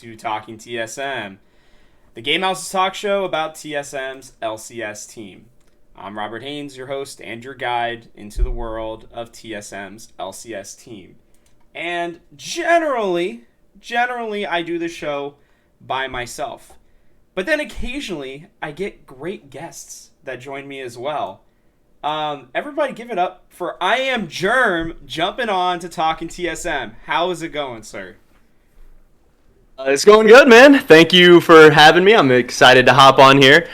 to Talking TSM, the Game House's talk show about TSM's LCS team. I'm Robert Haynes, your host and your guide into the world of TSM's LCS team. And generally, I do the show by myself. But then occasionally, I get great guests that join me as well. Everybody give it up for I Am JERM jumping on to Talking TSM. How is it going, sir? It's going good, man. Thank you for having me. I'm excited to hop on here.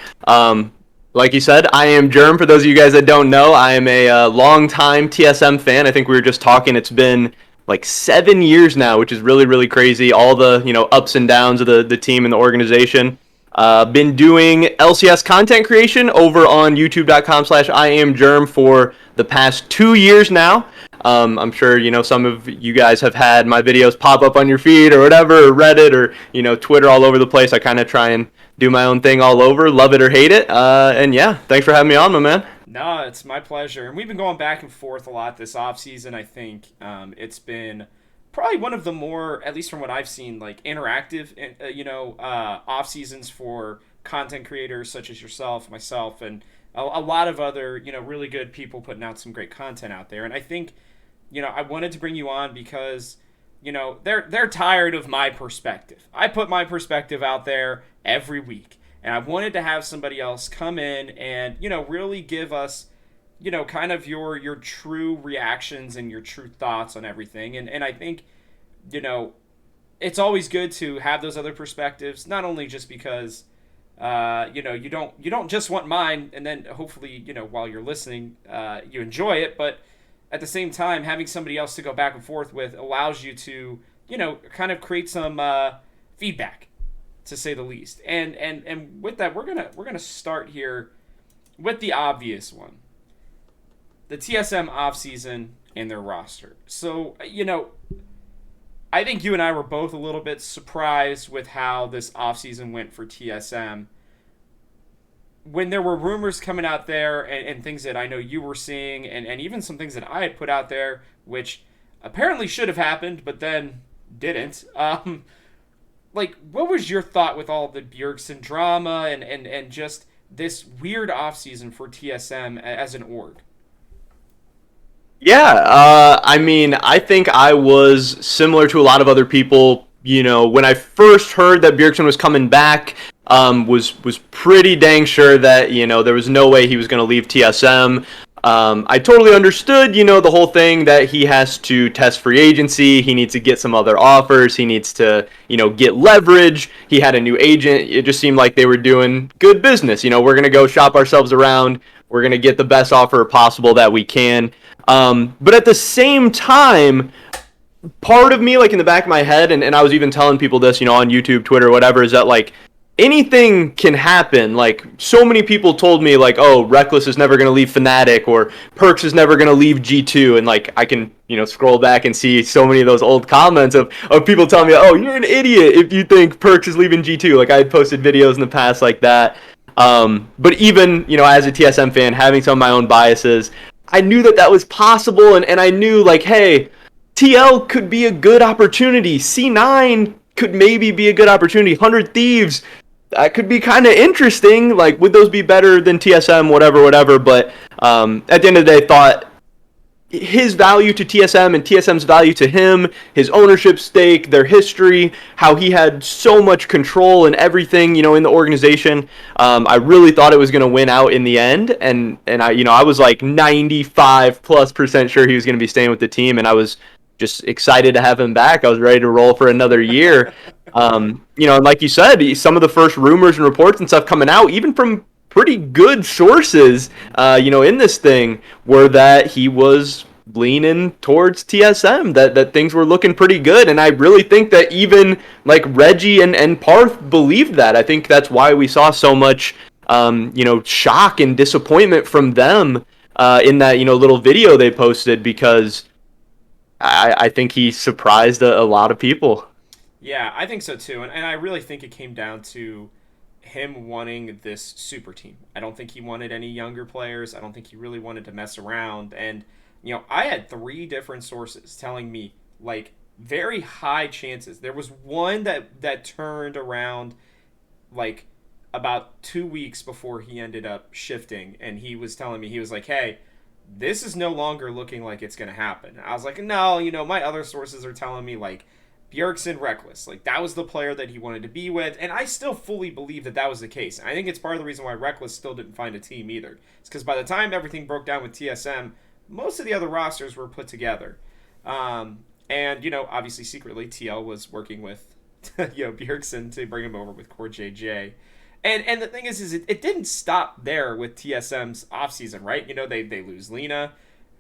Like you said, I am Jerm. For those of you guys that don't know, I am a long-time TSM fan. I think we were just talking. It's been like 7 years now, which is really, really crazy. All the ups and downs of the team and the organization. Been doing LCS content creation over on youtube.com/IamJerm for the past 2 years now. I'm sure some of you guys have had my videos pop up on your feed or whatever, or Reddit or Twitter, all over the place. I kind of try and do my own thing all over, love it or hate it. And yeah, thanks for having me on, my man. No, it's my pleasure. And we've been going back and forth a lot this offseason. I think it's been probably one of the more, at least from what I've seen, like interactive, off seasons for content creators such as yourself, myself, and a lot of other, really good people putting out some great content out there. And I think, I wanted to bring you on because, they're tired of my perspective. I put my perspective out there every week, and I wanted to have somebody else come in and, really give us, kind of your true reactions and your true thoughts on everything. And I think, it's always good to have those other perspectives, not only just because, you don't just want mine, and then hopefully, while you're listening, you enjoy it, but at the same time, having somebody else to go back and forth with allows you to, kind of create some feedback, to say the least. And with that, we're gonna start here with the obvious one, the TSM offseason and their roster. So, I think you and I were both a little bit surprised with how this offseason went for TSM. When there were rumors coming out there and things that I know you were seeing, and even some things that I had put out there, which apparently should have happened, but then didn't. What was your thought with all the Bjergsen drama and just this weird offseason for TSM as an org? Yeah, I think I was similar to a lot of other people. When I first heard that Bjergsen was coming back, was pretty dang sure that there was no way he was going to leave TSM. I totally understood, the whole thing that he has to test free agency. He needs to get some other offers. He needs to, get leverage. He had a new agent. It just seemed like they were doing good business. We're going to go shop ourselves around. We're going to get the best offer possible that we can. But at the same time, part of me, like in the back of my head, and I was even telling people this, on YouTube, Twitter, whatever, is that like anything can happen. Like so many people told me like, oh, Reckless is never going to leave Fnatic, or Perks is never going to leave G2. And like I can, scroll back and see so many of those old comments of people telling me, oh, you're an idiot if you think Perks is leaving G2. Like I had posted videos in the past like that. But even, as a TSM fan, having some of my own biases, I knew that was possible, and I knew, like, hey, TL could be a good opportunity. C9 could maybe be a good opportunity. 100 Thieves, that could be kind of interesting. Like, would those be better than TSM, whatever. But at the end of the day, thought his value to TSM and TSM's value to him, his ownership stake, their history, how he had so much control and everything, in the organization. I really thought it was going to win out in the end, and I was like 95+% sure he was going to be staying with the team, and I was just excited to have him back. I was ready to roll for another year. And like you said, some of the first rumors and reports and stuff coming out, even from pretty good sources, in this thing, were that he was leaning towards TSM, that things were looking pretty good. And I really think that even like Reggie and Parth believed that. I think that's why we saw so much, shock and disappointment from them in that, little video they posted, because I think he surprised a lot of people. Yeah, I think so too. And I really think it came down to him wanting this super team. I don't think he wanted any younger players. I don't think he really wanted to mess around. And, I had 3 different sources telling me, like, very high chances. There was one that turned around like about 2 weeks before he ended up shifting, and he was telling me, he was like, "Hey, this is no longer looking like it's going to happen." I was like, "No, my other sources are telling me like Bjergsen reckless, like that was the player that he wanted to be with," and I still fully believe that was the case. I think it's part of the reason why Reckless still didn't find a team either. It's because by the time everything broke down with TSM, most of the other rosters were put together. And obviously secretly TL was working with Bjergsen to bring him over with Core JJ. And the thing is it didn't stop there with TSM's offseason, right? They lose Lena,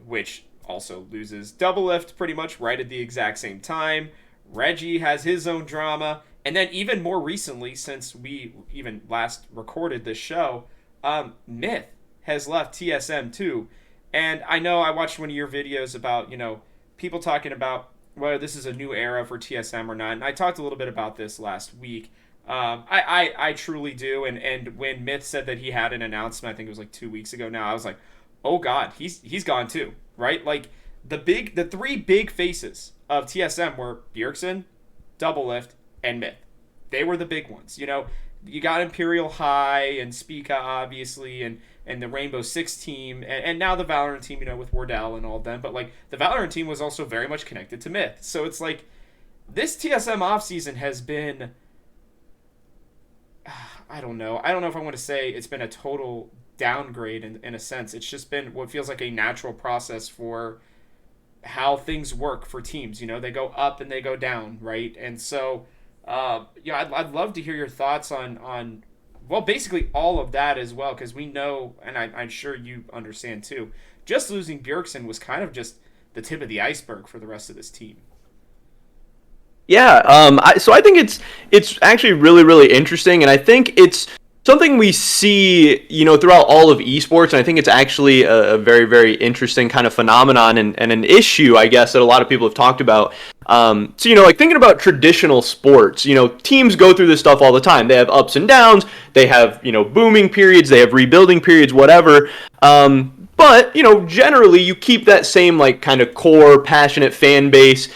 which also loses Double Lift pretty much right at the exact same time. Reggie has his own drama. And then even more recently, since we even last recorded this show, Myth has left TSM too. And I know I watched one of your videos about, people talking about whether this is a new era for TSM or not. And I talked a little bit about this last week. I truly do. And when Myth said that he had an announcement, I think it was like 2 weeks ago now, I was like, oh God, he's gone too, right? Like the three big faces of TSM were Bjergsen, Double Lift, and Myth. They were the big ones. You got Imperial High and Spica, obviously, and the Rainbow Six team, and now the Valorant team, with Wardell and all of them. But like the Valorant team was also very much connected to Myth. So it's like this TSM offseason has been, I don't know if I want to say it's been a total downgrade in a sense. It's just been what feels like a natural process for how things work for teams. They go up and they go down, right? And so I'd love to hear your thoughts on well, basically all of that as well, because we know, and I'm sure you understand too, just losing Bjergsen was kind of just the tip of the iceberg for the rest of this team. Yeah, so I think it's actually really, really interesting, and I think it's something we see, throughout all of esports, and I think it's actually a very, very interesting kind of phenomenon and an issue, I guess, that a lot of people have talked about. So, like thinking about traditional sports, teams go through this stuff all the time. They have ups and downs, they have, booming periods, they have rebuilding periods, whatever. But, generally you keep that same like kind of core, passionate fan base.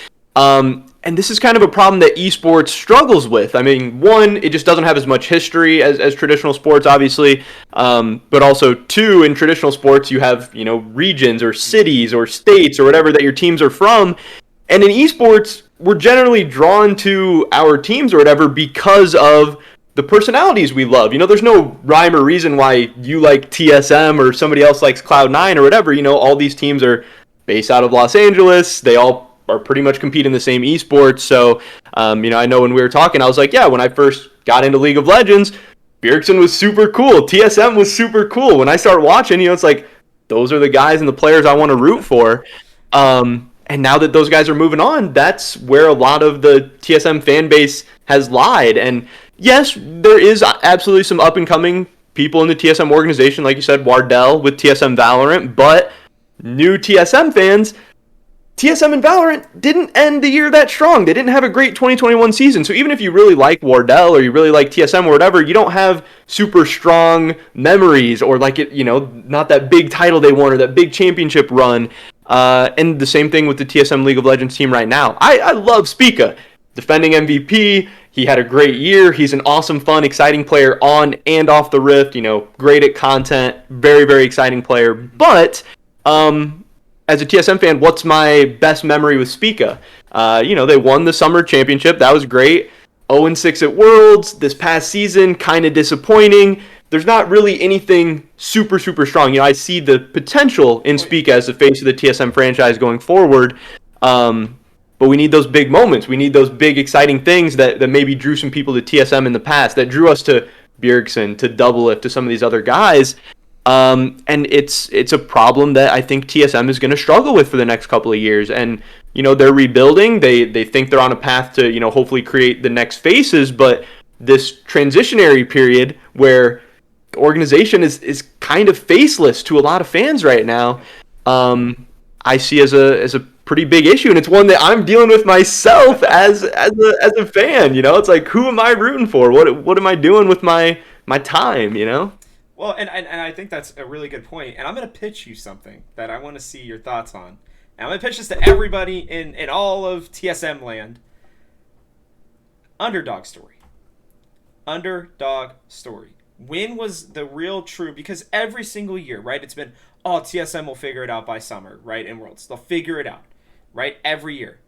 And this is kind of a problem that esports struggles with. I mean, one, it just doesn't have as much history as traditional sports, obviously. But also, two, in traditional sports, you have, regions or cities or states or whatever that your teams are from. And in esports, we're generally drawn to our teams or whatever because of the personalities we love. There's no rhyme or reason why you like TSM or somebody else likes Cloud9 or whatever. All these teams are based out of Los Angeles. They all are pretty much compete in the same esports. So, I know when we were talking, I was like, yeah, when I first got into League of Legends, Bjergsen was super cool. TSM was super cool. When I start watching, it's like, those are the guys and the players I want to root for. And now that those guys are moving on, that's where a lot of the TSM fan base has lied. And yes, there is absolutely some up and coming people in the TSM organization, like you said, Wardell with TSM Valorant, but new TSM fans, TSM and Valorant didn't end the year that strong. They didn't have a great 2021 season. So even if you really like Wardell or you really like TSM or whatever, you don't have super strong memories or like it, not that big title they won or that big championship run. And the same thing with the TSM League of Legends team right now. I love Spica, defending MVP. He had a great year. He's an awesome, fun, exciting player on and off the Rift. Great at content, very, very exciting player. But as a TSM fan, what's my best memory with Spica? They won the summer championship. That was great. 0-6 at Worlds. This past season, kind of disappointing. There's not really anything super, super strong. I see the potential in Spica as the face of the TSM franchise going forward. But we need those big moments. We need those big, exciting things that maybe drew some people to TSM in the past, that drew us to Bjergsen, to Double Lift, to some of these other guys. And it's a problem that I think TSM is going to struggle with for the next couple of years. And, they're rebuilding. They think they're on a path to, hopefully create the next faces. But this transitionary period where the organization is kind of faceless to a lot of fans right now, I see as a pretty big issue. And it's one that I'm dealing with myself as a fan. It's like, who am I rooting for? What am I doing with my time, Well, and I think that's a really good point. And I'm going to pitch you something that I want to see your thoughts on. And I'm going to pitch this to everybody in all of TSM land. Underdog story. Underdog story. When was the real true? Because every single year, right, it's been, oh, TSM will figure it out by summer, right, in Worlds. They'll figure it out, right, every year.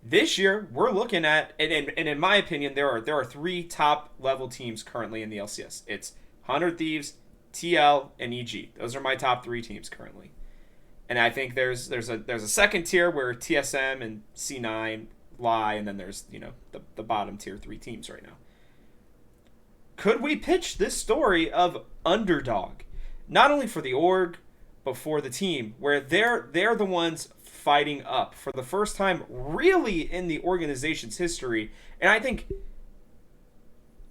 This year, we're looking at, and in my opinion, there are 3 top-level teams currently in the LCS. It's 100 Thieves, TL, and EG. Those are my top 3 teams currently. And I think there's a second tier where TSM and C9 lie, and then there's, the bottom tier 3 teams right now. Could we pitch this story of underdog, not only for the org, but for the team, where they're the ones fighting up for the first time really in the organization's history? And I think,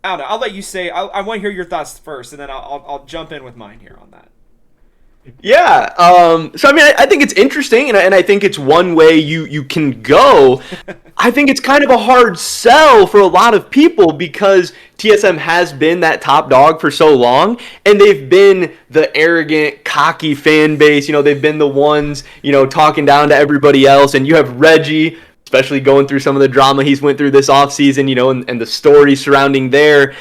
I don't know, I'll let you say, I want to hear your thoughts first, and then I'll jump in with mine here on that. Yeah. So I mean, I think it's interesting, and I think it's one way you can go. I think it's kind of a hard sell for a lot of people because TSM has been that top dog for so long, and they've been the arrogant, cocky fan base. They've been the ones, talking down to everybody else. And you have Reggie, especially going through some of the drama he's went through this offseason, and the story surrounding there.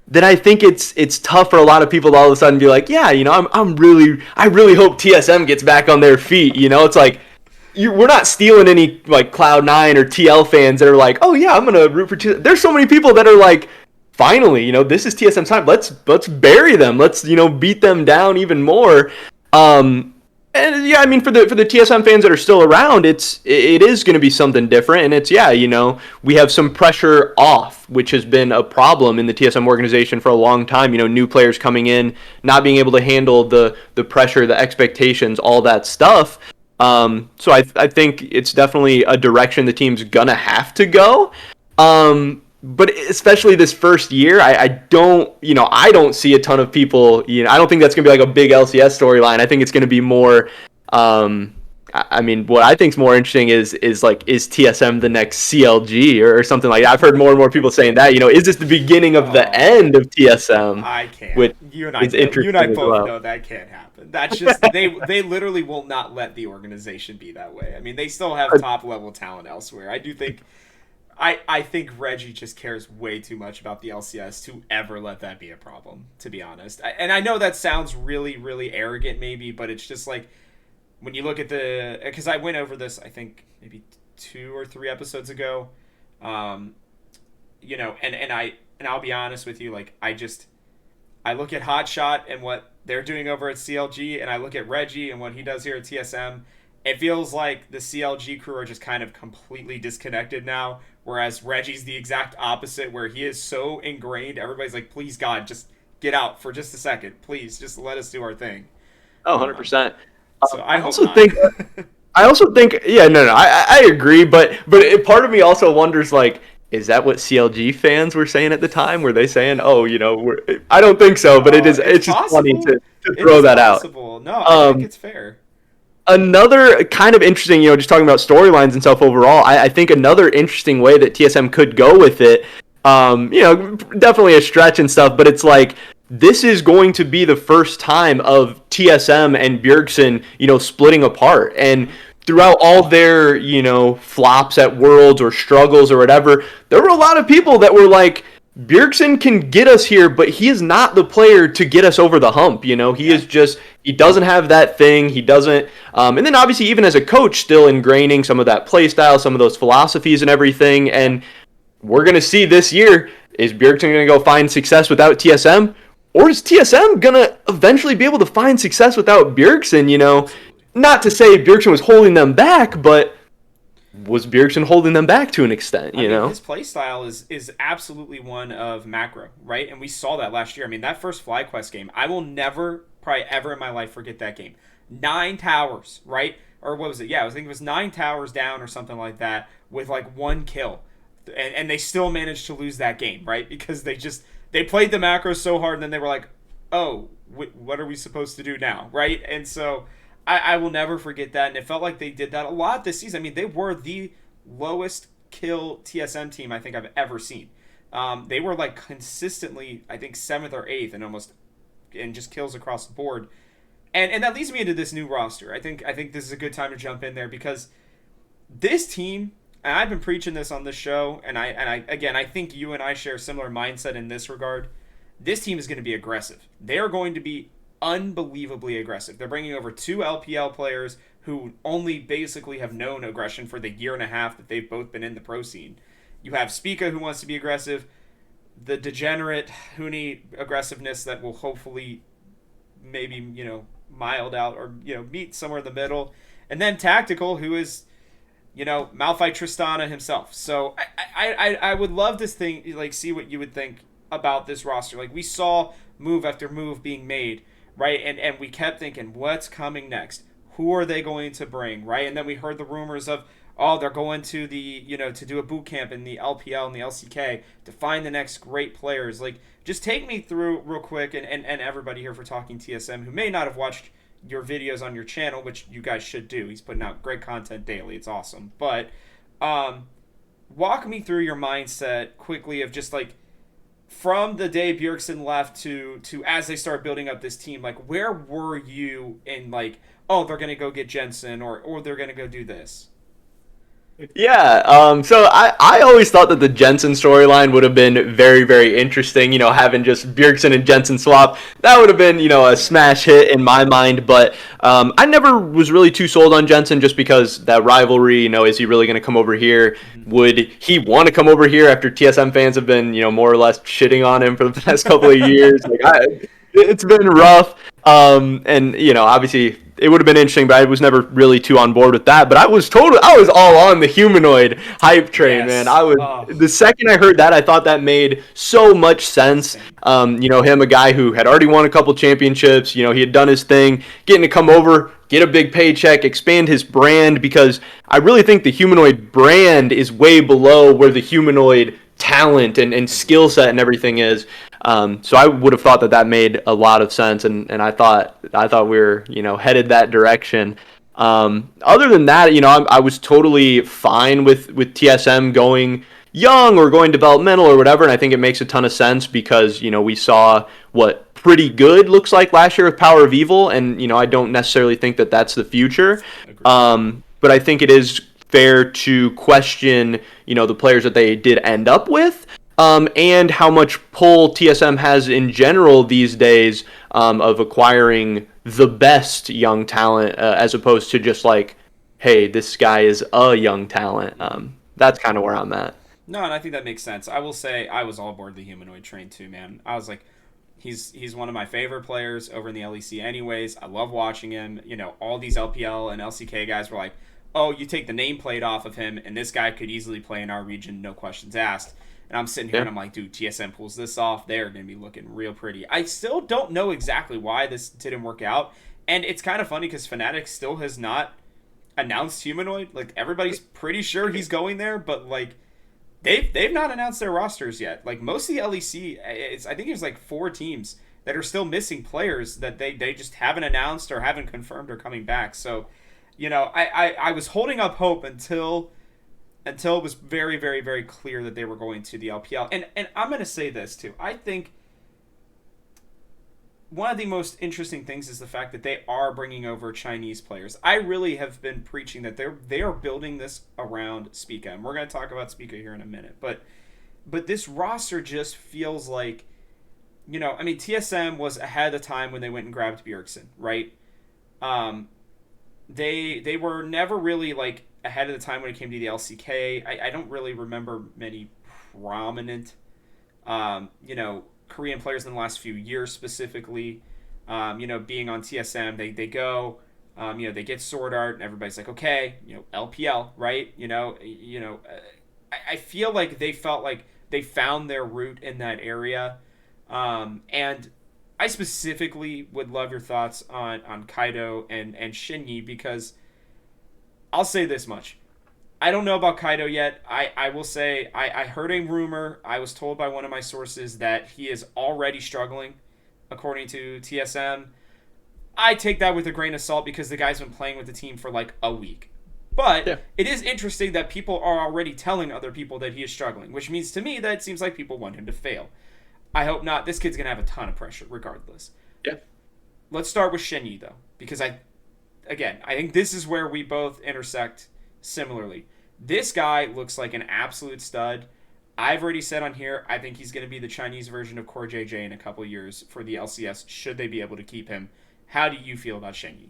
Then I think it's tough for a lot of people to all of a sudden be like, yeah, I really hope TSM gets back on their feet. It's like we're not stealing any like Cloud9 or TL fans that are like, oh yeah, I'm gonna root for TSM. There's so many people that are like, finally, this is TSM's time. Let's bury them. Let's beat them down even more. And yeah, I mean, for the TSM fans that are still around, it is going to be something different, and it's we have some pressure off, which has been a problem in the TSM organization for a long time. New players coming in, not being able to handle the pressure, the expectations, all that stuff. So I think it's definitely a direction the team's gonna have to go. But especially this first year, I don't see a ton of people. I don't think that's gonna be like a big LCS storyline. I think it's gonna be more. I mean, what I think is more interesting is TSM the next CLG or something like that. I've heard more and more people saying that. Is this the beginning of the end of TSM? I can't. Which you and I both know that can't happen. That's just they literally will not let the organization be that way. I mean, they still have top level talent elsewhere. I do think. I think Reggie just cares way too much about the LCS to ever let that be a problem, to be honest. And I know that sounds really, really arrogant maybe, but it's just like when you look at because I went over this, I think maybe 2 or 3 episodes ago, and I'll be honest with you, like I look at Hotshot and what they're doing over at CLG, and I look at Reggie and what he does here at TSM. It feels like the CLG crew are just kind of completely disconnected now, whereas Reggie's the exact opposite, where he is so ingrained. Everybody's like, please, God, just get out for just a second. Please, just let us do our thing. Oh, 100%. So I also think... yeah, no, I agree, but part of me also wonders, like, is that what CLG fans were saying at the time? Were they saying, oh, I don't think so, but it's just funny to throw that out. No, I think it's fair. Another kind of interesting, just talking about storylines and stuff overall, I think another interesting way that TSM could go with it, definitely a stretch and stuff, but it's like, this is going to be the first time of TSM and Bjergsen, splitting apart. And throughout all their, flops at Worlds or struggles or whatever, there were a lot of people that were like, Bjergsen can get us here, but he is not the player to get us over the hump. He is just, he doesn't have that thing. He doesn't. And then obviously, even as a coach, still ingraining some of that play style, some of those philosophies and everything. And we're going to see this year, is Bjergsen going to go find success without TSM? Or is TSM going to eventually be able to find success without Bjergsen? Not to say Bjergsen was holding them back, but was Bjergsen holding them back to an extent, I mean, his play style is absolutely one of macro, right? And we saw that last year. I mean, that first FlyQuest game, I will never, probably ever in my life, forget that game. 9 towers, right? Or what was it? Yeah, I think it was 9 towers down or something like that with like 1 kill. And they still managed to lose that game, right? Because they played the macros so hard and then they were like, oh, what are we supposed to do now, right? And so I will never forget that, and it felt like they did that a lot this season. I mean, they were the lowest kill TSM team I think I've ever seen. They were like consistently, I think, 7th or 8th, and just kills across the board. And that leads me into this new roster. I think this is a good time to jump in there because this team, and I've been preaching this on this show, and I think you and I share a similar mindset in this regard. This team is going to be aggressive. They are going to be unbelievably aggressive. They're bringing over 2 LPL players who only basically have known aggression for the year and a half that they've both been in the pro scene. You have Spica, who wants to be aggressive, the degenerate Huni aggressiveness that will hopefully maybe, mild out or, meet somewhere in the middle. And then Tactical, who is, Malphite Tristana himself. So I would love this thing, see what you would think about this roster. Like, we saw move after move being made, right? And we kept thinking, what's coming next? Who are they going to bring, right? And then we heard the rumors of, they're going to the, to do a boot camp in the LPL and the LCK to find the next great players. Like, just take me through real quick, and everybody here for Talking TSM who may not have watched your videos on your channel, which you guys should do. He's putting out great content daily. It's awesome. But walk me through your mindset quickly of just like, from the day Bjergsen left to as they start building up this team, like, where were you in, like, they're going to go get Jensen or they're going to go do this? Yeah, so I always thought that the Jensen storyline would have been very, very interesting, having just Bjergsen and Jensen swap. That would have been, a smash hit in my mind, but I never was really too sold on Jensen just because that rivalry, is he really going to come over here? Would he want to come over here after TSM fans have been, more or less shitting on him for the past couple of years? It's been rough, and, obviously it would have been interesting, but I was never really too on board with that. But I was all on the humanoid hype train, Yes. man. The second I heard that, I thought that made so much sense. Him, a guy who had already won a couple championships, he had done his thing, getting to come over, get a big paycheck, expand his brand, because I really think the humanoid brand is way below where the humanoid talent and skill set and everything is. So I would have thought that made a lot of sense, and I thought we were headed that direction. Other than that, I was totally fine with TSM going young or going developmental or whatever, and I think it makes a ton of sense because we saw what pretty good looks like last year with Power of Evil, and I don't necessarily think that that's the future. But I think it is fair to question the players that they did end up with. And how much pull TSM has in general these days of acquiring the best young talent as opposed to just like, hey, this guy is a young talent. That's kind of where I'm at. No, and I think that makes sense. I will say I was all aboard the humanoid train too, man. I was like, he's one of my favorite players over in the LEC anyways. I love watching him. All these LPL and LCK guys were like, you take the nameplate off of him and this guy could easily play in our region, no questions asked. And I'm sitting here and I'm like, dude, TSM pulls this off. They're going to be looking real pretty. I still don't know exactly why this didn't work out. And it's kind of funny because Fnatic still has not announced humanoid. Like, everybody's pretty sure he's going there, but, like, they've not announced their rosters yet. Like, most of the LEC, I think there's, like, 4 teams that are still missing players that they just haven't announced or haven't confirmed are coming back. So, I was holding up hope until it was very, very, very clear that they were going to the LPL. And I'm going to say this, too. I think one of the most interesting things is the fact that they are bringing over Chinese players. I really have been preaching that they are building this around Spica. And we're going to talk about Spica here in a minute. But this roster just feels like, TSM was ahead of time when they went and grabbed Bjergsen, right? They were never really, like, ahead of the time when it came to the LCK. I don't really remember many prominent, Korean players in the last few years specifically, being on TSM. They go, they get Sword Art, and everybody's like, okay, LPL, right? I feel like they felt like they found their route in that area, and I specifically would love your thoughts on Kaido and Shinyi because I'll say this much. I don't know about Kaido yet. I will say I heard a rumor. I was told by one of my sources that he is already struggling, according to TSM. I take that with a grain of salt because the guy's been playing with the team for like a week. But yeah, it is interesting that people are already telling other people that he is struggling, which means to me that it seems like people want him to fail. I hope not. This kid's going to have a ton of pressure regardless. Yeah. Let's start with Shinyi, though. because I think this is where we both intersect similarly. This guy looks like an absolute stud. I've already said on here, I think he's going to be the Chinese version of Core JJ in a couple of years for the LCS, should they be able to keep him. How do you feel about Shenyi?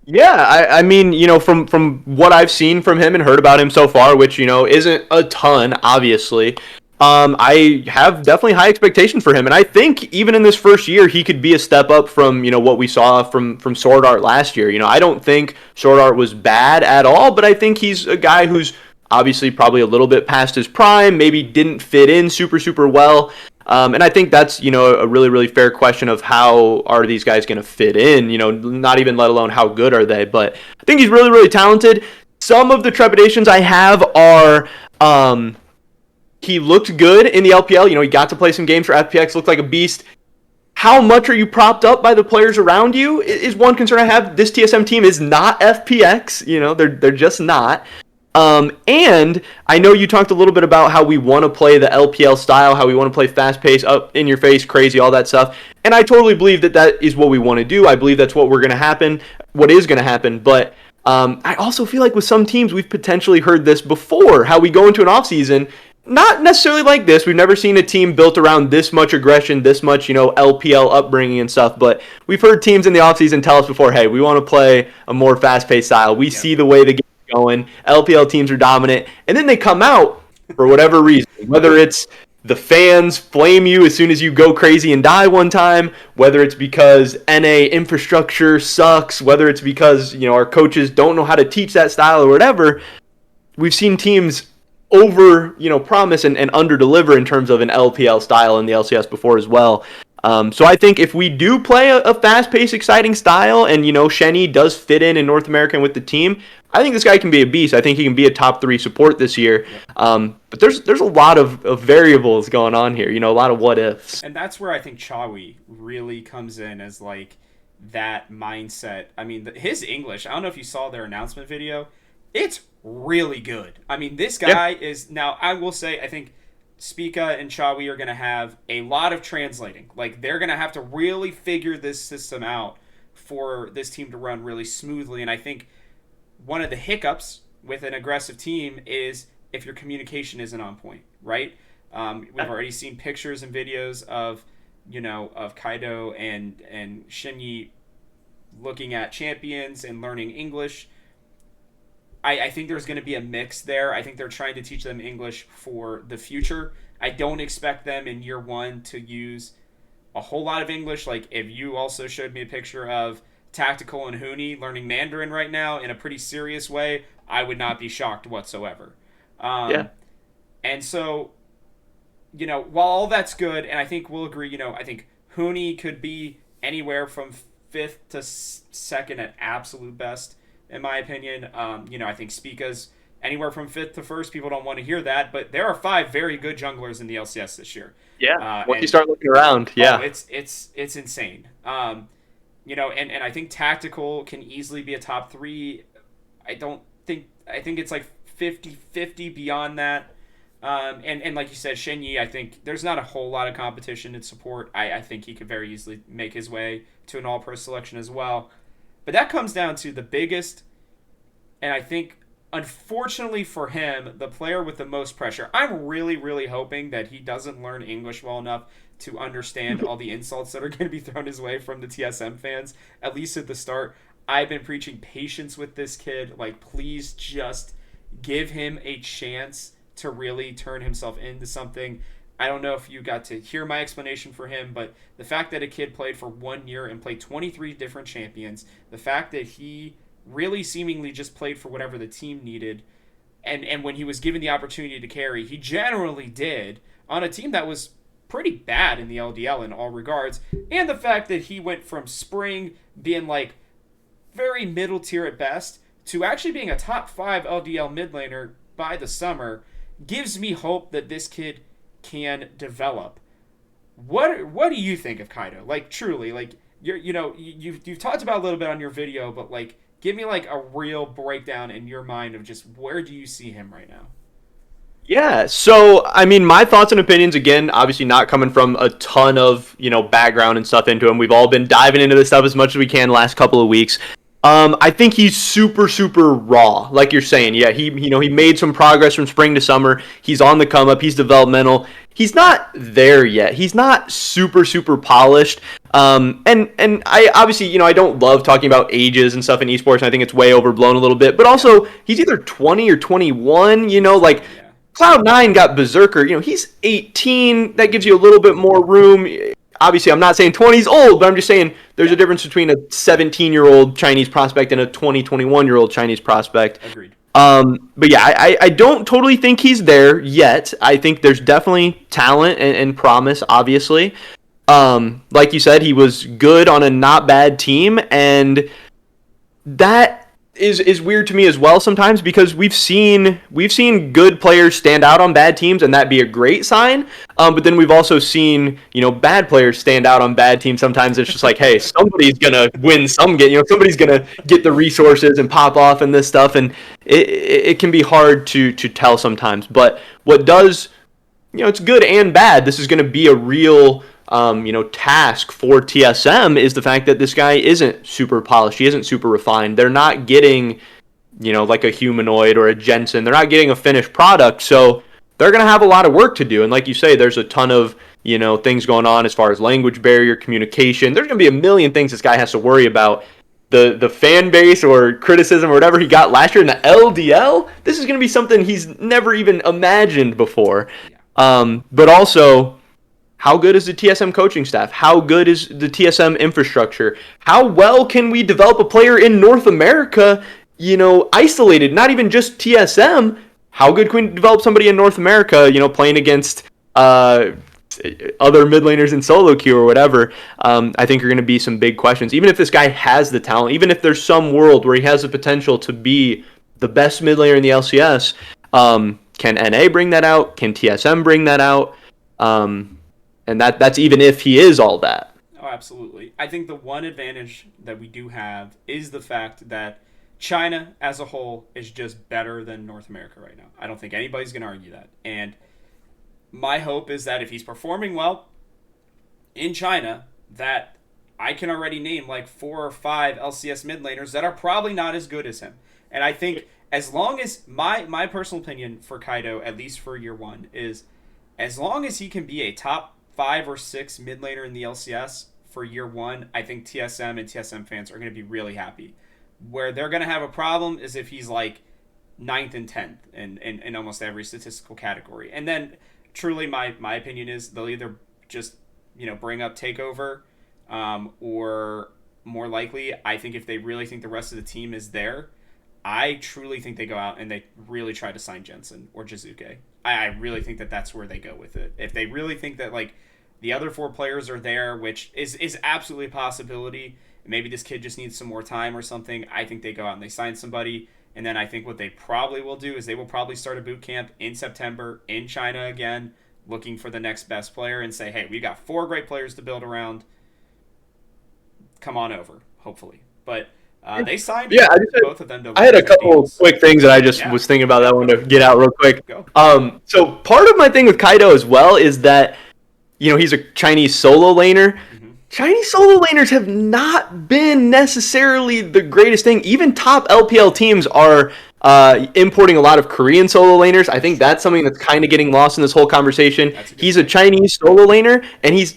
Yeah, I mean, from what I've seen from him and heard about him so far, which, isn't a ton, obviously, I have definitely high expectations for him. And I think even in this first year, he could be a step up from, what we saw from Sword Art last year. I don't think Sword Art was bad at all, but I think he's a guy who's obviously probably a little bit past his prime, maybe didn't fit in super, super well. And I think that's, a really, really fair question of how are these guys going to fit in, not even let alone how good are they. But I think he's really, really talented. Some of the trepidations I have are he looked good in the LPL. He got to play some games for FPX, looked like a beast. How much are you propped up by the players around you is one concern I have. This TSM team is not FPX. They're just not. And I know you talked a little bit about how we want to play the LPL style, how we want to play fast-paced, up in your face, crazy, all that stuff. And I totally believe that is what we want to do. I believe that's what is going to happen. But I also feel like with some teams, we've potentially heard this before, how we go into an offseason, not necessarily like this. We've never seen a team built around this much aggression, this much, LPL upbringing and stuff. But we've heard teams in the offseason tell us before, hey, we want to play a more fast-paced style. We see the way the game going. LPL teams are dominant, and then they come out for whatever reason, whether it's the fans flame you as soon as you go crazy and die one time, whether it's because NA infrastructure sucks, whether it's because our coaches don't know how to teach that style or whatever. We've seen teams over promise and under deliver in terms of an LPL style in the LCS before as well. So I think if we do play a fast-paced, exciting style, and Shenyi does fit in North America and with the team, I think this guy can be a beast. I think he can be a top 3 support this year. But there's a lot of variables going on here. A lot of what ifs. And that's where I think Chawi really comes in as like that mindset. I mean, his English. I don't know if you saw their announcement video. It's really good. I mean, this guy is now. I will say, I think Spica and Chawi are going to have a lot of translating. Like, they're going to have to really figure this system out for this team to run really smoothly. And I think one of the hiccups with an aggressive team is if your communication isn't on point, right? We've already seen pictures and videos of Kaido and Shinyi looking at champions and learning English. I think there's going to be a mix there. I think they're trying to teach them English for the future. I don't expect them in year 1 to use a whole lot of English. Like, if you also showed me a picture of Tactical and Huni learning Mandarin right now in a pretty serious way, I would not be shocked whatsoever. And so, while all that's good, and I think we'll agree, I think Huni could be anywhere from 5th to 2nd at absolute best, in my opinion. I think Spica's anywhere from 5th to 1st. People don't want to hear that, but there are 5 very good junglers in the LCS this year. Yeah, once you start looking around, it's insane. And I think Tactical can easily be a top 3. I think it's like 50-50 beyond that. And like you said, Shenyi, I think there's not a whole lot of competition in support. I think he could very easily make his way to an all-pro selection as well. But that comes down to the biggest, and I think, unfortunately for him, the player with the most pressure. I'm really, really hoping that he doesn't learn English well enough to understand all the insults that are going to be thrown his way from the TSM fans, at least at the start. I've been preaching patience with this kid. Like, please just give him a chance to really turn himself into something. I don't know if you got to hear my explanation for him, but the fact that a kid played for 1 year and played 23 different champions, the fact that he really seemingly just played for whatever the team needed, and when he was given the opportunity to carry, he generally did on a team that was pretty bad in the LDL in all regards, and the fact that he went from spring being like very middle tier at best to actually being a top 5 LDL mid laner by the summer gives me hope that this kid can develop. What do you think of Kaido? Like, truly, like, you've talked about a little bit on your video, but like, give me like a real breakdown in your mind of just where do you see him right now? Yeah, so I mean, my thoughts and opinions, again, obviously not coming from a ton of background and stuff into him. We've all been diving into this stuff as much as we can the last couple of weeks. I think he's super super raw, like you're saying. Yeah, he made some progress from spring to summer. He's on the come up. He's developmental. He's not there yet. He's not super super polished. And I obviously I don't love talking about ages and stuff in esports. And I think it's way overblown a little bit. But also he's either 20 or 21. Like. Yeah. Cloud9 got Berserker. He's 18. That gives you a little bit more room. Obviously, I'm not saying 20 is old, but I'm just saying there's a difference between a 17-year-old Chinese prospect and a 21-year-old Chinese prospect. Agreed. But yeah, I don't totally think he's there yet. I think there's definitely talent and promise, obviously. Like you said, he was good on a not bad team, and that is weird to me as well sometimes, because we've seen good players stand out on bad teams and that be a great sign, but then we've also seen bad players stand out on bad teams. Sometimes it's just like, hey, somebody's gonna win some game, somebody's gonna get the resources and pop off and this stuff, and it can be hard to tell sometimes. But what does, it's good and bad, this is going to be a real task for TSM, is the fact that this guy isn't super polished. He isn't super refined. They're not getting, like a humanoid or a Jensen. They're not getting a finished product. So they're going to have a lot of work to do. And like you say, there's a ton of, things going on as far as language barrier, communication. There's going to be a million things this guy has to worry about. The fan base or criticism or whatever he got last year in the LDL, this is going to be something he's never even imagined before. But also, how good is the TSM coaching staff? How good is the TSM infrastructure? How well can we develop a player in North America, isolated, not even just TSM? How good can we develop somebody in North America, playing against other mid laners in solo queue or whatever? I think are going to be some big questions. Even if this guy has the talent, even if there's some world where he has the potential to be the best mid laner in the LCS, can NA bring that out? Can TSM bring that out? And that's even if he is all that. Oh, absolutely. I think the one advantage that we do have is the fact that China as a whole is just better than North America right now. I don't think anybody's going to argue that. And my hope is that if he's performing well in China, that I can already name like 4 or 5 LCS mid laners that are probably not as good as him. And I think as long as my personal opinion for Kaido, at least for year one, is as long as he can be a top 5 or 6 mid laner in the LCS for year one, I think TSM and TSM fans are going to be really happy. Where they're going to have a problem is if he's like 9th and 10th in almost every statistical category. And then truly my opinion is they'll either just bring up Takeover, or more likely, I think if they really think the rest of the team is there, I truly think they go out and they really try to sign Jensen or Jizuke. I really think that that's where they go with it. If they really think that like the other 4 players are there, which is absolutely a possibility, maybe this kid just needs some more time or something, I think they go out and they sign somebody. And then I think what they probably will do is they will probably start a boot camp in September in China again, looking for the next best player and say, hey, we got 4 great players to build around. Come on over, hopefully. But they signed both of them to. I had a couple quick things that I just was thinking about that I wanted to get out real quick. So part of my thing with Kaido as well is that, he's a Chinese solo laner. Mm-hmm. Chinese solo laners have not been necessarily the greatest thing. Even top LPL teams are importing a lot of Korean solo laners. I think that's something that's kind of getting lost in this whole conversation. He's a Chinese solo laner, and he's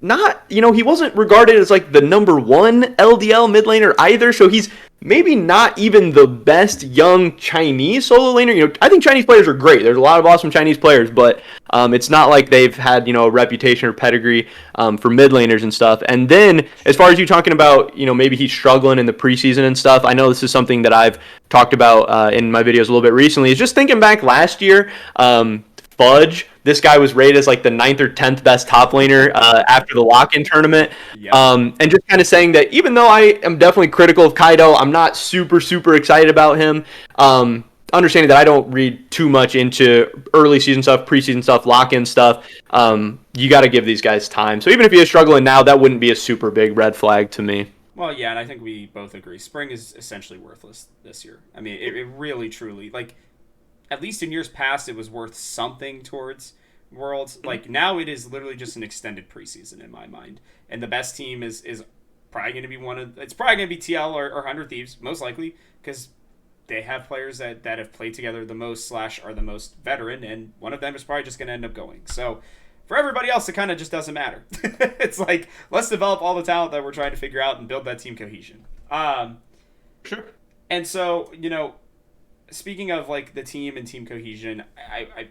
not, he wasn't regarded as like the number 1 LDL mid laner either, so he's maybe not even the best young Chinese solo laner. I think Chinese players are great. There's a lot of awesome Chinese players, but it's not like they've had, a reputation or pedigree for mid laners and stuff. And then as far as you talking about, maybe he's struggling in the preseason and stuff, I know this is something that I've talked about in my videos a little bit recently, is just thinking back last year, Fudge, this guy was rated as like the 9th or 10th best top laner after the lock-in tournament. Yep. And just kind of saying that even though I am definitely critical of Kaido, I'm not super, super excited about him. Understanding that I don't read too much into early season stuff, preseason stuff, lock-in stuff. You got to give these guys time. So even if he is struggling now, that wouldn't be a super big red flag to me. Well, yeah, and I think we both agree. Spring is essentially worthless this year. I mean, it really, truly, like, at least in years past, it was worth something towards Worlds. Like now, it is literally just an extended preseason in my mind, and the best team is probably going to be it's probably going to be TL or 100 Thieves most likely because they have players that have played together the most / are the most veteran, and one of them is probably just going to end up going. So for everybody else, it kind of just doesn't matter. It's like, let's develop all the talent that we're trying to figure out and build that team cohesion. Sure. And so, speaking of like the team and team cohesion, I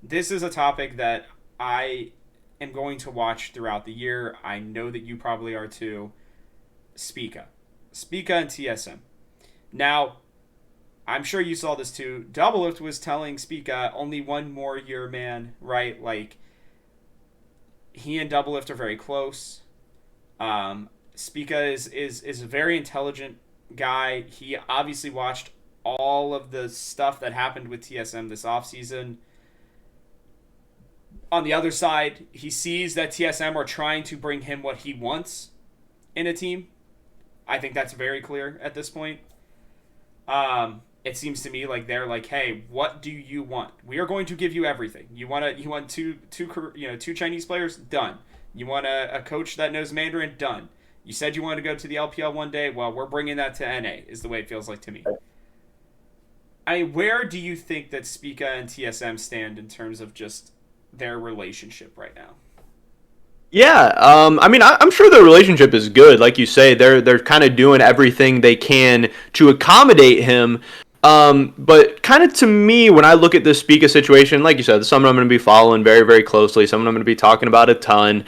this is a topic that I am going to watch throughout the year. I know that you probably are too. Spica and TSM. Now, I'm sure you saw this too. Doublelift was telling Spica only one more year, man. Right? Like, he and Doublelift are very close. Spica is a very intelligent guy. He obviously watched all of the stuff that happened with TSM this offseason. On the other side, he sees that TSM are trying to bring him what he wants in a team. I think that's very clear at this point. It seems to me like they're like, hey, what do you want? We are going to give you everything. You want two Chinese players? Done. You want a coach that knows Mandarin? Done. You said you wanted to go to the LPL one day? Well, we're bringing that to NA, is the way it feels like to me. Where do you think that Spica and TSM stand in terms of just their relationship right now? Yeah, I mean, I'm sure their relationship is good. Like you say, they're kind of doing everything they can to accommodate him. But kind of to me, when I look at this Spica situation, like you said, someone I'm going to be following very, very closely, someone I'm going to be talking about a ton,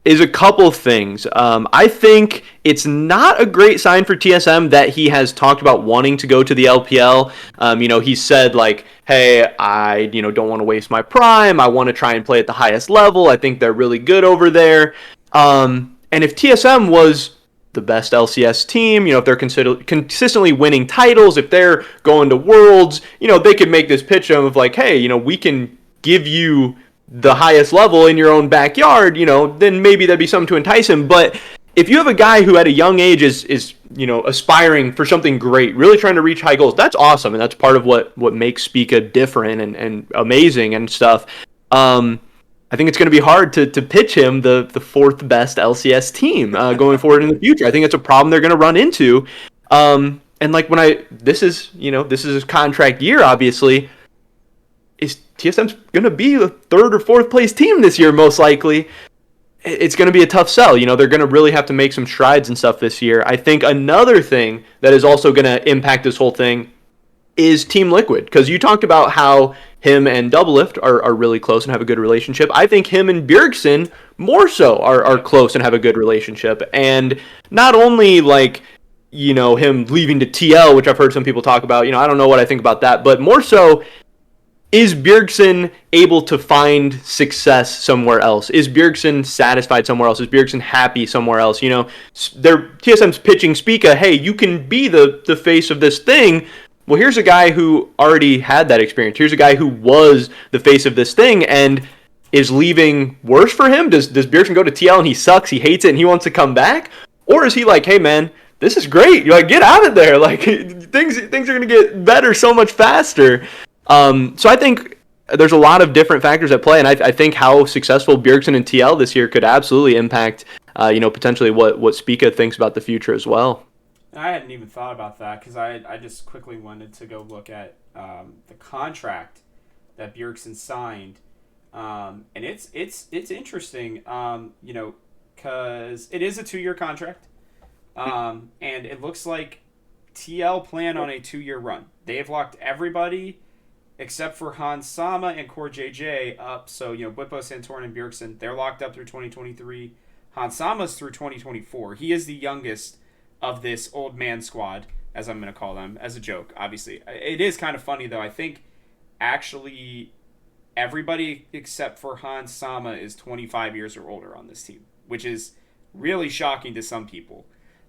is a couple things. I think it's not a great sign for TSM that he has talked about wanting to go to the LPL. He said like, hey, I don't want to waste my prime. I want to try and play at the highest level. I think they're really good over there. And if TSM was the best LCS team, if they're consistently winning titles, if they're going to Worlds, they could make this pitch of like, hey, we can give you the highest level in your own backyard, then maybe that'd be something to entice him. But if you have a guy who at a young age is aspiring for something great, really trying to reach high goals, that's awesome, and that's part of what makes Spica different and amazing and stuff. I think it's going to be hard to pitch him the fourth best LCS team going forward in the future. I think it's a problem they're going to run into. And like this is his contract year, obviously. Is TSM's going to be the third or fourth place team this year, most likely. It's going to be a tough sell. They're going to really have to make some strides and stuff this year. I think another thing that is also going to impact this whole thing is Team Liquid, because you talked about how him and Doublelift are really close and have a good relationship. I think him and Bjergsen more so are close and have a good relationship. And not only like, him leaving to TL, which I've heard some people talk about, I don't know what I think about that, but more so, is Bjergsen able to find success somewhere else? Is Bjergsen satisfied somewhere else? Is Bjergsen happy somewhere else? TSM's pitching Spica, hey, you can be the face of this thing. Well, here's a guy who already had that experience. Here's a guy who was the face of this thing and is leaving worse for him. Does Bjergsen go to TL and he sucks, he hates it, and he wants to come back? Or is he like, hey, man, this is great. You're like, get out of there. Like, things are going to get better so much faster. So I think there's a lot of different factors at play, and I think how successful Bjergsen and TL this year could absolutely impact, potentially what Spica thinks about the future as well. I hadn't even thought about that because I just quickly wanted to go look at the contract that Bjergsen signed, and it's interesting, because it is a 2-year contract, and it looks like TL plan on a 2-year run. They've locked everybody except for Hans Sama and Core JJ up. So, Bwipo, Santorin, and Bjergsen, they're locked up through 2023. Hans Sama's through 2024. He is the youngest of this old man squad, as I'm going to call them, as a joke, obviously. It is kind of funny, though. I think, actually, everybody except for Hans Sama is 25 years or older on this team, which is really shocking to some people.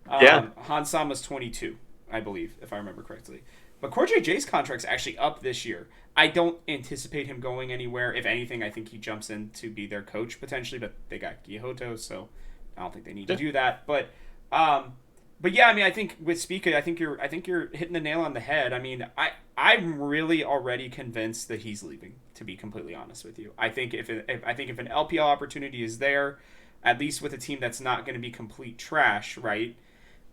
Yeah. Hans Sama's 22, I believe, if I remember correctly. But Core JJ's contract's actually up this year. I don't anticipate him going anywhere. If anything, I think he jumps in to be their coach potentially, but they got Gihoto, so I don't think they need to do that. But But yeah, I mean, I think with Spica, I think you're hitting the nail on the head. I mean, I'm really already convinced that he's leaving. To be completely honest with you, I think if an LPL opportunity is there, at least with a team that's not going to be complete trash, right?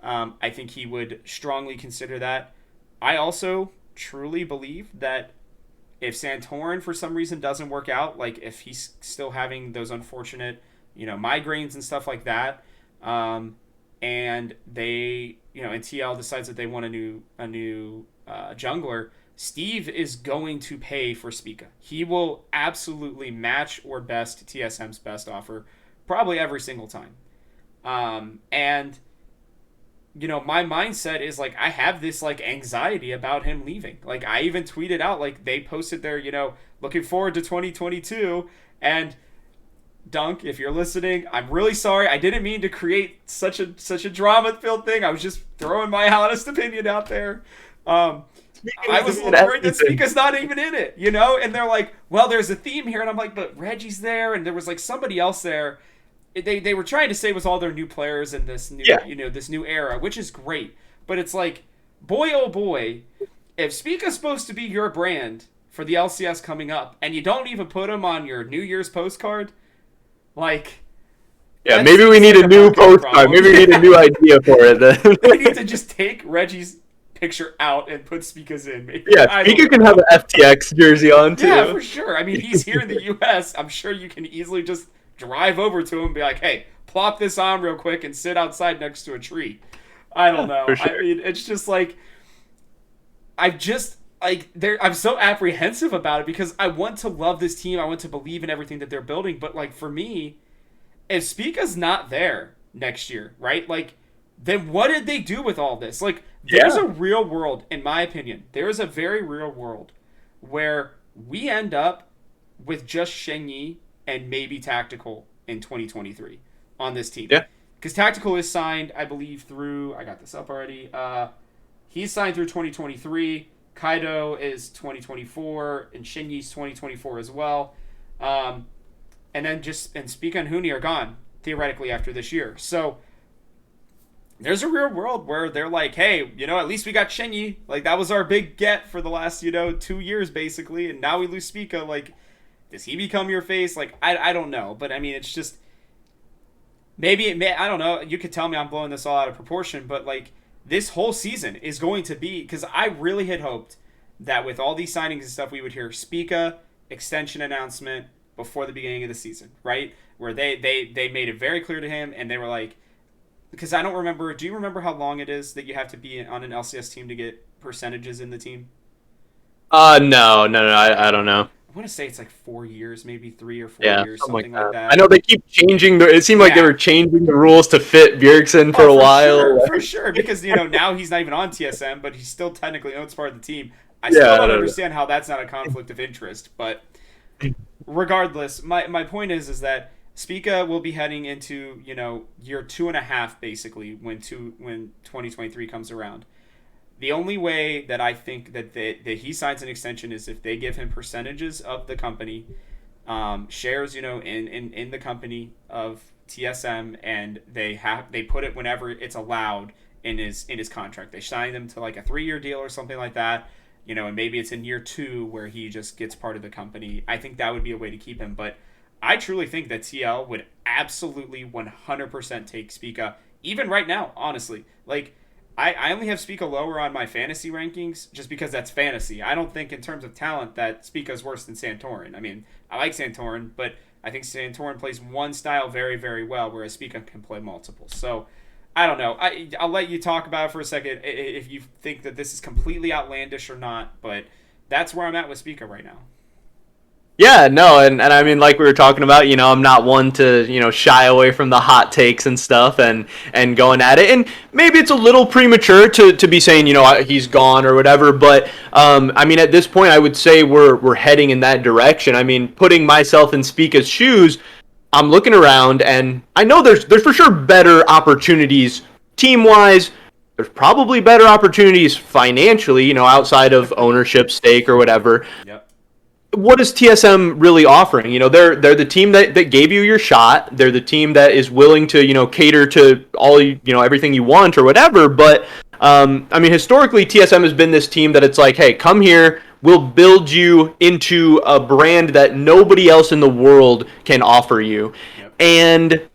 I think he would strongly consider that. I also truly believe that if Santorin for some reason doesn't work out, like if he's still having those unfortunate, migraines and stuff like that, and they, and TL decides that they want a new jungler, Steve is going to pay for Spica. He will absolutely match or best TSM's best offer, probably every single time. And my mindset is like I have this like anxiety about him leaving. Like I even tweeted out, like they posted their, looking forward to 2022, and Dunk, if you're listening, I'm really sorry. I didn't mean to create such a drama-filled thing. I was just throwing my honest opinion out there. I was a little worried that Spica's not even in it, And they're like, well, there's a theme here, and I'm like, but Reggie's there, and there was like somebody else there. They were trying to say it was all their new players in this new this new era, which is great. But it's like, boy oh boy, if Spica's supposed to be your brand for the LCS coming up, and you don't even put him on your New Year's postcard, like, yeah, maybe we need a new postcard. Maybe we need a new idea for it. Then we need to just take Reggie's picture out and put Spica's in. Maybe. Yeah, Spica can have an FTX jersey on too. Yeah, for sure. I mean, he's here in the U.S. I'm sure you can easily just drive over to him and be like, hey, plop this on real quick and sit outside next to a tree. I don't know. Sure. I mean, it's just like, I'm so apprehensive about it because I want to love this team. I want to believe in everything that they're building. But like for me, if Spica's not there next year, right? Like, then what did they do with all this? Like, there's a real world, in my opinion. There is a very real world where we end up with just Shenyi and maybe Tactical in 2023 on this team. Yeah. Because Tactical is signed, I believe, through... I got this up already. He's signed through 2023. Kaido is 2024. And Shenyi's 2024 as well. And then Spica and Huni are gone, theoretically, after this year. So there's a real world where they're like, hey, at least we got Shenyi. Like, that was our big get for the last, 2 years, basically. And now we lose Spica. Like, does he become your face? Like, I don't know. But, I mean, it's just... I don't know. You could tell me I'm blowing this all out of proportion. But, like, this whole season is going to be... Because I really had hoped that with all these signings and stuff, we would hear Spica extension announcement before the beginning of the season, right? Where they made it very clear to him, and they were like... Because I don't remember... Do you remember how long it is that you have to be on an LCS team to get percentages in the team? No, I don't know. I want to say it's like 4 years, maybe 3 or 4 years, something like that. I know they keep changing. It seemed like they were changing the rules to fit Bjergsen for a while. For sure, because now he's not even on TSM, but he still technically owns part of the team. I still don't understand how that's not a conflict of interest, but regardless, my point is that Spica will be heading into year 2.5 basically when 2023 comes around. The only way that I think that he signs an extension is if they give him percentages of the company, shares, in the company of TSM, and they put it whenever it's allowed in his contract. They sign him to like a 3-year deal or something like that, and maybe it's in year 2 where he just gets part of the company. I think that would be a way to keep him, but I truly think that TL would absolutely 100% take Spica, even right now, honestly. Like, I only have Spica lower on my fantasy rankings just because that's fantasy. I don't think in terms of talent that Spica's worse than Santorin. I mean, I like Santorin, but I think Santorin plays one style very, very well, whereas Spica can play multiple. So, I don't know. I'll let you talk about it for a second if you think that this is completely outlandish or not, but that's where I'm at with Spica right now. Yeah, no, and I mean, like we were talking about, I'm not one to, shy away from the hot takes and stuff and going at it. And maybe it's a little premature to be saying, he's gone or whatever. But, I mean, at this point, I would say we're heading in that direction. I mean, putting myself in Spica's shoes, I'm looking around and I know there's for sure better opportunities team-wise. There's probably better opportunities financially, outside of ownership stake or whatever. Yep. what is TSM really offering? They're the team that gave you your shot. They're the team that is willing to, cater to all, everything you want or whatever. But, historically, TSM has been this team that it's like, hey, come here. We'll build you into a brand that nobody else in the world can offer you. Yep. And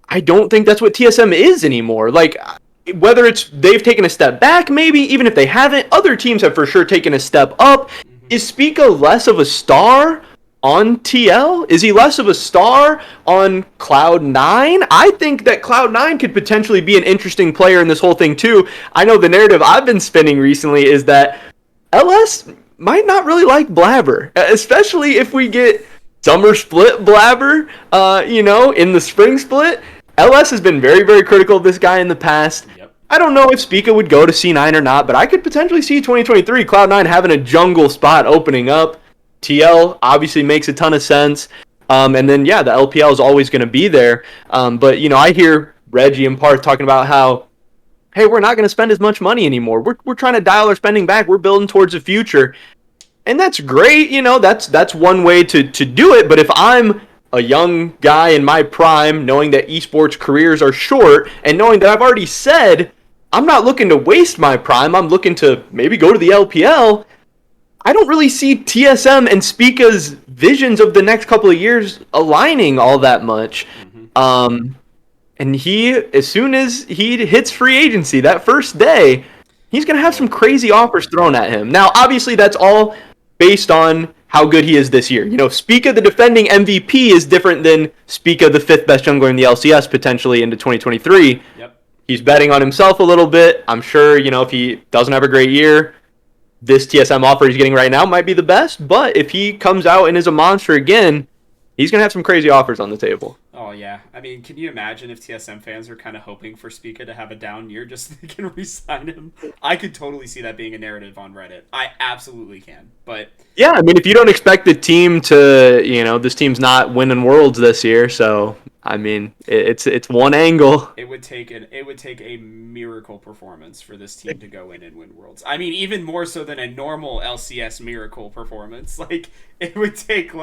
I don't think that's what TSM is anymore. Like, whether it's they've taken a step back, maybe, even if they haven't, other teams have for sure taken a step up. Is Spica less of a star on TL? Is he less of a star on Cloud9? I think that Cloud9 could potentially be an interesting player in this whole thing too. I know the narrative I've been spinning recently is that LS might not really like Blabber, especially if we get summer split Blabber, in the spring split. LS has been very, very critical of this guy in the past. Yep. I don't know if Spica would go to C9 or not, but I could potentially see 2023 Cloud9 having a jungle spot opening up. TL obviously makes a ton of sense. And then, the LPL is always going to be there. But, I hear Reggie and Parth talking about how, hey, we're not going to spend as much money anymore. We're trying to dial our spending back. We're building towards the future. And that's great. That's one way to do it. But if I'm a young guy in my prime, knowing that esports careers are short, and knowing that I've already said I'm not looking to waste my prime, I'm looking to maybe go to the LPL, I don't really see TSM and Spica's visions of the next couple of years aligning all that much. Mm-hmm. And as soon as he hits free agency that first day, he's going to have some crazy offers thrown at him. Now, obviously, that's all based on how good he is this year. Spica, the defending MVP, is different than Spica, the 5th best jungler in the LCS, potentially into 2023. Yep. He's betting on himself a little bit. I'm sure, if he doesn't have a great year, this TSM offer he's getting right now might be the best. But if he comes out and is a monster again, he's going to have some crazy offers on the table. Oh, yeah. Can you imagine if TSM fans are kind of hoping for Spica to have a down year just so they can re-sign him? I could totally see that being a narrative on Reddit. I absolutely can. But yeah, if you don't expect the team to, this team's not winning Worlds this year, so it's one angle. It would take a miracle performance for this team to go in and win Worlds. Even more so than a normal LCS miracle performance. Like, it would take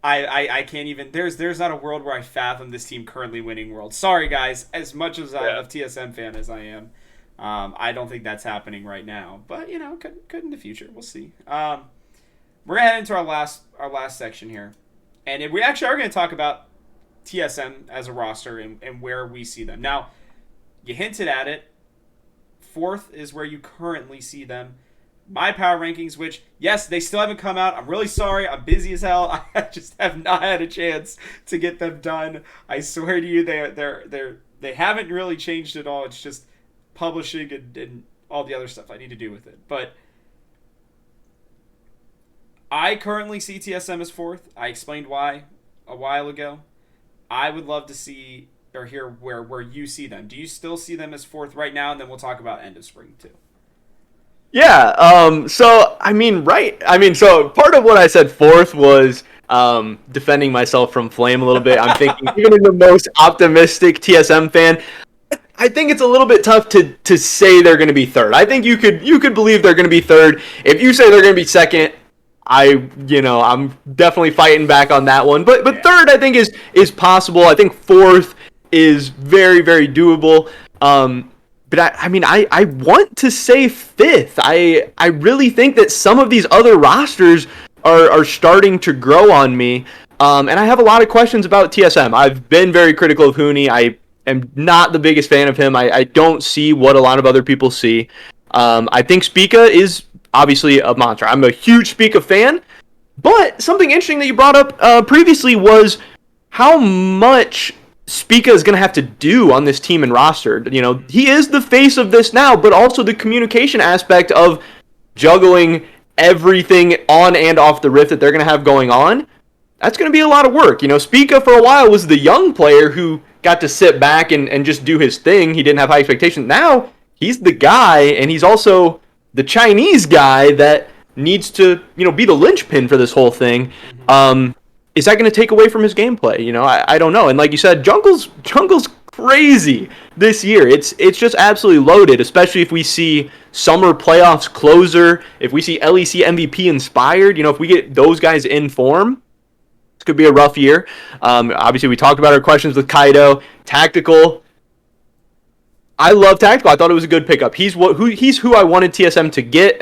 I can't even. There's not a world where I fathom this team currently winning Worlds. Sorry, guys. As much as I'm a TSM fan as I am, I don't think that's happening right now. But could in the future. We'll see. We're gonna head into our last section here, and we actually are gonna talk about TSM as a roster and where we see them. Now, you hinted at it. 4th is where you currently see them. My power rankings, which, yes, they still haven't come out. I'm really sorry. I'm busy as hell. I just have not had a chance to get them done. I swear to you, they haven't really changed at all. It's just publishing and all the other stuff I need to do with it. But I currently see TSM as 4th. I explained why a while ago. I would love to see or hear where you see them. Do you still see them as 4th right now? And then we'll talk about end of spring, too. Yeah, so part of what I said 4th was defending myself from Flame a little bit. I'm thinking, even in the most optimistic TSM fan, I think it's a little bit tough to say they're going to be 3rd. I think you could believe they're going to be 3rd. If you say they're going to be 2nd, I'm definitely fighting back on that one. But 3rd, I think is possible. I think 4th is very, very doable. But I want to say 5th. I really think that some of these other rosters are starting to grow on me. And I have a lot of questions about TSM. I've been very critical of Huni. I am not the biggest fan of him. I don't see what a lot of other people see. I think Spica is obviously a monster. I'm a huge Spica fan. But something interesting that you brought up previously was how much Spica is going to have to do on this team and roster. He is the face of this now, but also the communication aspect of juggling everything on and off the Rift that they're going to have going on. That's going to be a lot of work. Spica for a while was the young player who got to sit back and just do his thing. He didn't have high expectations. Now he's the guy, and he's also the Chinese guy that needs to, be the linchpin for this whole thing. Is that going to take away from his gameplay? I don't know. And like you said, Jungle's crazy this year. It's just absolutely loaded, especially if we see summer playoffs closer, if we see LEC MVP inspired, if we get those guys in form, this could be a rough year. Obviously, we talked about our questions with Kaido. Tactical, I love Tactical. I thought it was a good pickup. He's who I wanted TSM to get.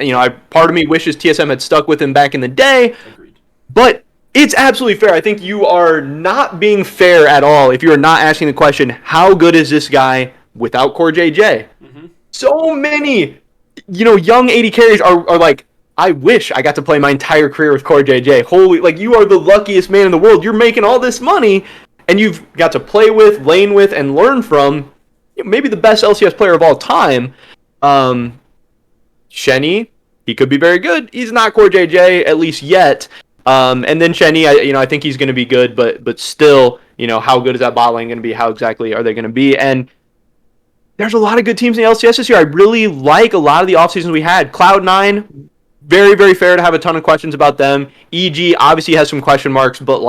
Part of me wishes TSM had stuck with him back in the day. Agreed. But it's absolutely fair. I think you are not being fair at all if you are not asking the question, how good is this guy without Core JJ? Mm-hmm. So many, young 80 carries are like, I wish I got to play my entire career with Core JJ. Holy, you are the luckiest man in the world. You're making all this money, and you've got to play with, lane with, and learn from maybe the best LCS player of all time. Shenny, he could be very good. He's not Core JJ, at least yet. And then Shenny, I think he's going to be good, but still, how good is that bot lane going to be? How exactly are they going to be? And there's a lot of good teams in the LCS this year. I really like a lot of the offseasons we had. Cloud9, very, very fair to have a ton of questions about them. EG obviously has some question marks, but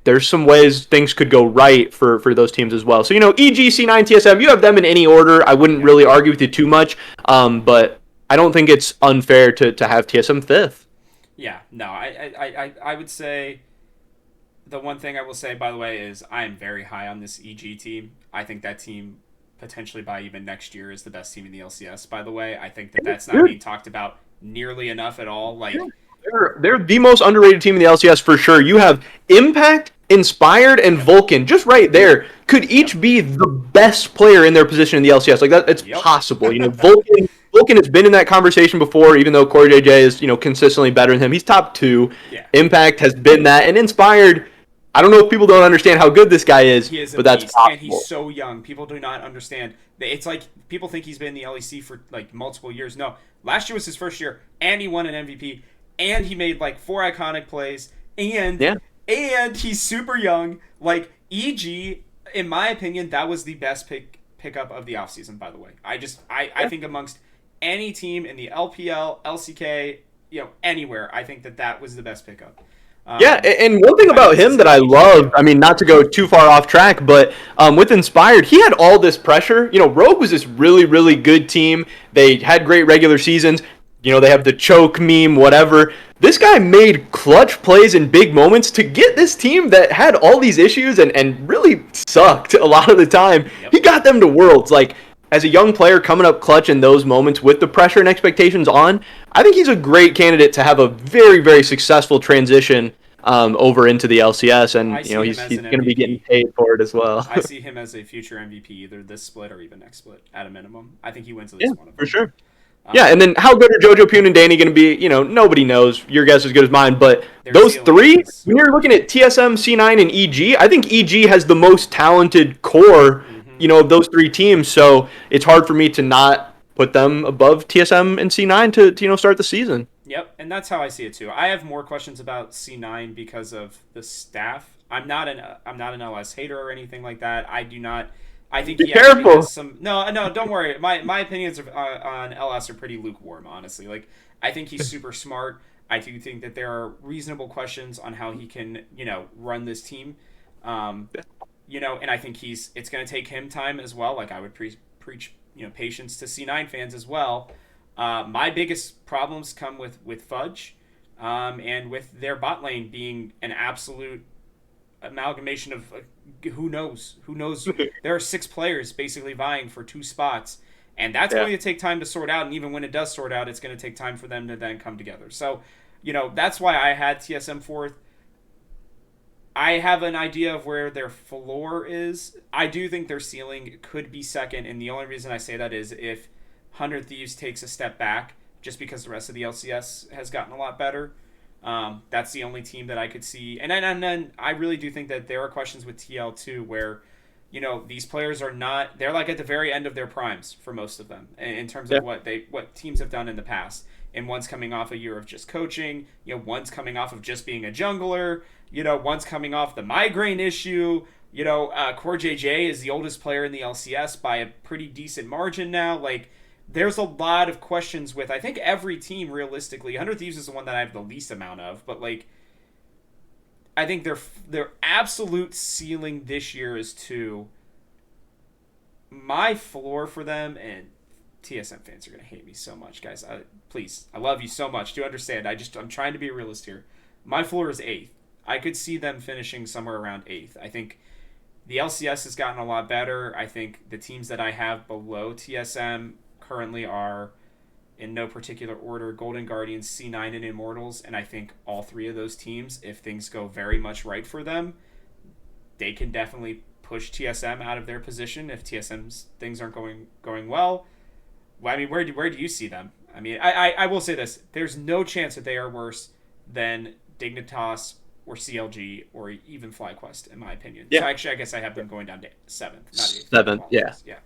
there's some ways things could go right for those teams as well. So, EG, C9, TSM, you have them in any order. I wouldn't really argue with you too much, but I don't think it's unfair to have TSM fifth. Yeah, no, I would say the one thing I will say, by the way, is I am very high on this EG team. I think that team, potentially by even next year, is the best team in the LCS, by the way. I think that's not being talked about nearly enough at all. They're the most underrated team in the LCS for sure. You have Impact, Inspired, and Vulcan just right there. Could each be the best player in their position in the LCS. It's possible. Vulcan has been in that conversation before, even though Core JJ is, consistently better than him. He's top 2. Yeah. Impact has been that. And Inspired, I don't know if people don't understand how good this guy is, but that's possible. And he's so young. People do not understand. It's like people think he's been in the LEC for multiple years. No, last year was his first year, and he won an MVP, and he made 4 iconic plays, and he's super young. EG, in my opinion, that was the best pickup of the offseason, by the way. I think amongst any team in the LPL, LCK, anywhere, I think that was the best pickup. And one thing about him that I love, not to go too far off track, but with Inspired, he had all this pressure. Rogue was this really, really good team. They had great regular seasons. They have the choke meme, whatever. This guy made clutch plays in big moments to get this team that had all these issues and really sucked a lot of the time. Yep. He got them to Worlds. As a young player coming up clutch in those moments with the pressure and expectations on, I think he's a great candidate to have a very, very successful transition over into the LCS, and he's going to be getting paid for it as well. I see him as a future MVP, either this split or even next split at a minimum. I think he wins at least one of them. For sure. And then how good are JoJo, Pune, and Danny going to be? Nobody knows. Your guess is as good as mine. But those three, when you're looking at TSM, C9, and EG, I think EG has the most talented core, of those 3 teams. So it's hard for me to not put them above TSM and C9 to start the season. Yep, and that's how I see it too. I have more questions about C9 because of the staff. I'm not an LS hater or anything like that. I do not. I think he careful. Has some. No, don't worry. My opinions on LS are pretty lukewarm, honestly. I think he's super smart. I do think that there are reasonable questions on how he can, run this team. And I think it's going to take him time as well. I would preach, patience to C9 fans as well. My biggest problems come with Fudge, and with their bot lane being an absolute amalgamation of who knows. There are 6 players basically vying for 2 spots, and that's going to take time to sort out. And even when it does sort out, it's going to take time for them to then come together. So, that's why I had TSM 4th. I have an idea of where their floor is. I do think their ceiling could be 2nd, and the only reason I say that is if 100 Thieves takes a step back, just because the rest of the LCS has gotten a lot better. That's the only team that I could see. And then I really do think that there are questions with TL too, where, these players are not, they're at the very end of their primes for most of them in terms of what teams have done in the past. And one's coming off a year of just coaching, one's coming off of just being a jungler, one's coming off the migraine issue. Core JJ is the oldest player in the LCS by a pretty decent margin now. There's a lot of questions with, I think, every team, realistically. 100 Thieves is the one that I have the least amount of, but, I think their absolute ceiling this year is 2, my floor for them, and TSM fans are gonna hate me so much, guys. Please, I love you so much. Do understand? I'm trying to be a realist here. My floor is eighth. I could see them finishing somewhere around eighth. I think the LCS has gotten a lot better. I think the teams that I have below TSM currently are, in no particular order, Golden Guardians, C9, and Immortals. And I think all three of those teams, if things go very much right for them, they can definitely push TSM out of their position if TSM's things aren't going well. Well, I mean, where do you see them? I mean, I will say this: there's no chance that they are worse than Dignitas or CLG or even FlyQuest, in my opinion. Yeah. So actually, I guess I have them going down to seventh, not eighth. Seventh, yeah. Yeah.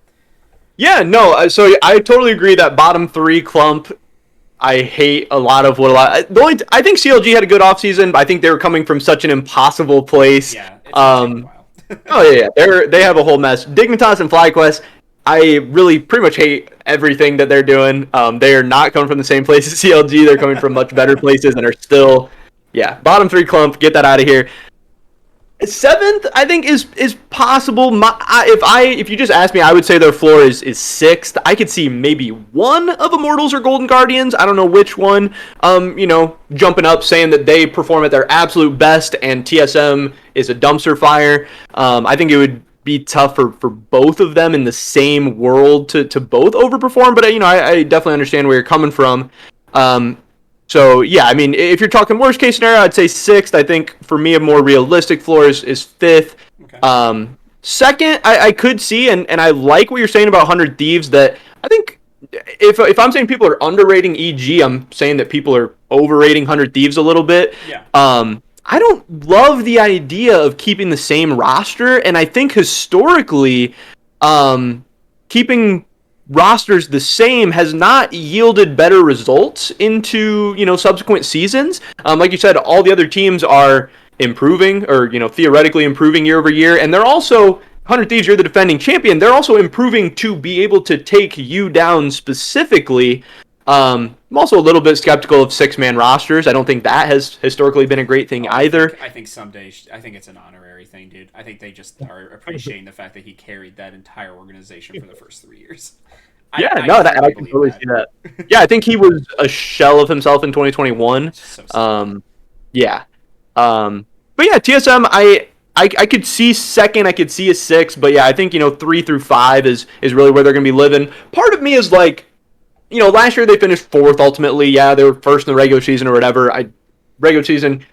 Yeah, no, so I totally agree that bottom three clump, I hate a lot of what a lot. I think CLG had a good offseason, but I think they were coming from such an impossible place. Yeah, it's gonna take a while. Oh yeah, they have a whole mess. Dignitas and FlyQuest, I really pretty much hate everything that they're doing. They are not coming from the same place as CLG. They're coming from much better places and are still, yeah, bottom three clump. Get that out of here. Seventh, I think is possible. If you just ask me, I would say their floor is sixth. I could see maybe one of Immortals or Golden Guardians. I don't know which one. Jumping up, saying that they perform at their absolute best, and TSM is a dumpster fire. I think it would be tough for both of them in the same world to both overperform. But I definitely understand where you're coming from. So, yeah, I mean, if you're talking worst case scenario, I'd say sixth. I think, for me, a more realistic floor is fifth. Okay. Second, I could see, and I like what you're saying about 100 Thieves, that I think if I'm saying people are underrating EG, I'm saying that people are overrating 100 Thieves a little bit. Yeah. I don't love the idea of keeping the same roster, and I think historically, keeping rosters the same has not yielded better results into subsequent seasons. Like you said, all the other teams are improving, or theoretically improving year over year, and they're also 100 Thieves. You're the defending champion. They're also improving to be able to take you down specifically. I'm also a little bit skeptical of 6-man rosters. I don't think that has historically been a great thing either. I think someday, I think it's an honorary thing, dude. I think they just are appreciating the fact that he carried that entire organization for the first 3 years. I can totally see that. Yeah, I think he was a shell of himself in 2021. So yeah. But yeah, TSM, I could see second, I could see a 6, but yeah, I think 3 through 5 is really where they're gonna be living. Part of me is like, last year they finished 4th ultimately. Yeah, they were first in the regular season or whatever. Regular season,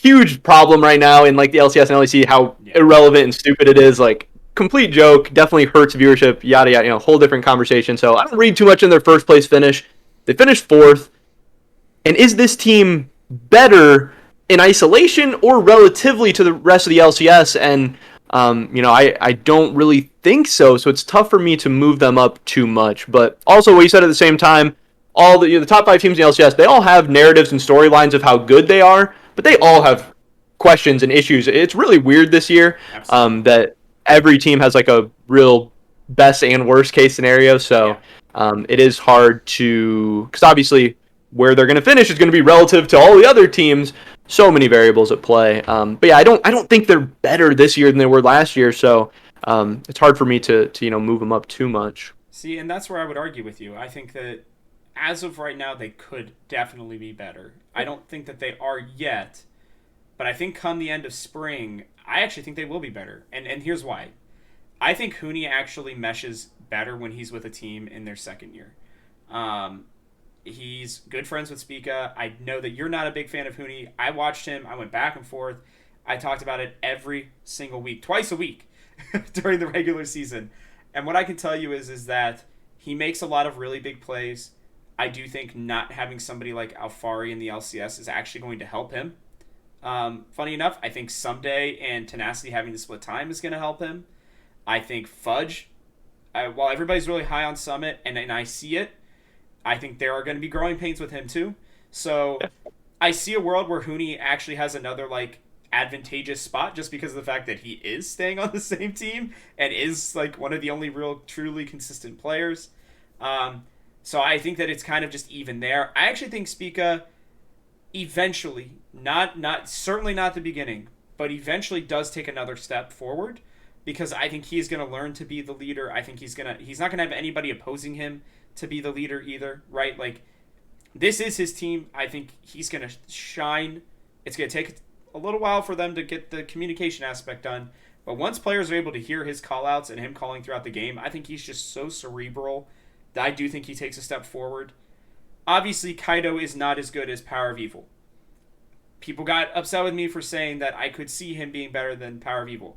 huge problem right now in like the LCS and LEC, how irrelevant and stupid it is. Like, complete joke, definitely hurts viewership, yada yada, whole different conversation. So I don't read too much in their first place finish. They finished 4th. And is this team better in isolation or relatively to the rest of the LCS? And I don't really think so. So it's tough for me to move them up too much. But also, what you said at the same time, all the top 5 teams in the LCS, they all have narratives and storylines of how good they are, but they all have questions and issues. It's really weird this year that every team has like a real best and worst case scenario. So it is hard to, because obviously where they're going to finish is going to be relative to all the other teams. So many variables at play. But yeah, I don't think they're better this year than they were last year. So it's hard for me to move them up too much. See, and that's where I would argue with you. I think that as of right now, they could definitely be better. I don't think that they are yet, but I think come the end of spring, I actually think they will be better. And here's why. I think Huni actually meshes better when he's with a team in their second year. He's good friends with Spica. I know that you're not a big fan of Huni. I watched him. I went back and forth. I talked about it every single week, twice a week during the regular season. And what I can tell you is that he makes a lot of really big plays. I do think not having somebody like Alfari in the LCS is actually going to help him. Funny enough, I think Someday and Tenacity having to split time is going to help him. I think Fudge, while everybody's really high on Summit, and I see it, I think there are going to be growing pains with him too. So I see a world where Huni actually has another like advantageous spot just because of the fact that he is staying on the same team and is like one of the only real truly consistent players. So I think that it's kind of just even there. I actually think Spica eventually, not certainly not the beginning, but eventually does take another step forward. because I think he's going to learn to be the leader. I think he's not going to have anybody opposing him to be the leader either, right? Like, this is his team. I think he's going to shine. It's going to take a little while for them to get the communication aspect done. But once players are able to hear his call-outs and him calling throughout the game, I think he's just so cerebral that I do think he takes a step forward. Obviously, Kaido is not as good as Power of Evil. People got upset with me for saying that I could see him being better than Power of Evil.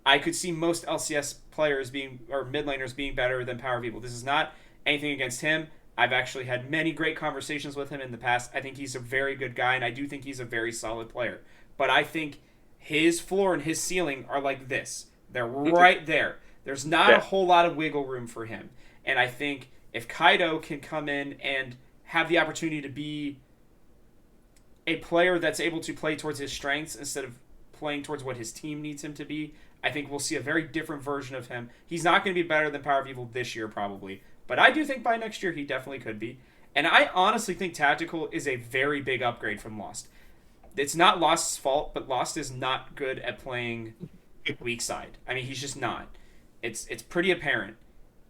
I could see most LCS players or mid laners being better than Power of Evil. This is not anything against him. I've actually had many great conversations with him in the past. I think he's a very good guy, and I do think he's a very solid player. But I think his floor and his ceiling are like this. They're right there. There's not a whole lot of wiggle room for him. And I think if Kaido can come in and have the opportunity to be a player that's able to play towards his strengths instead of playing towards what his team needs him to be, I think we'll see a very different version of him. He's not going to be better than Power of Evil this year, probably. But I do think by next year he definitely could be. And I honestly think Tactical is a very big upgrade from Lost. It's not Lost's fault, but Lost is not good at playing weak side. I mean, he's just not. It's pretty apparent.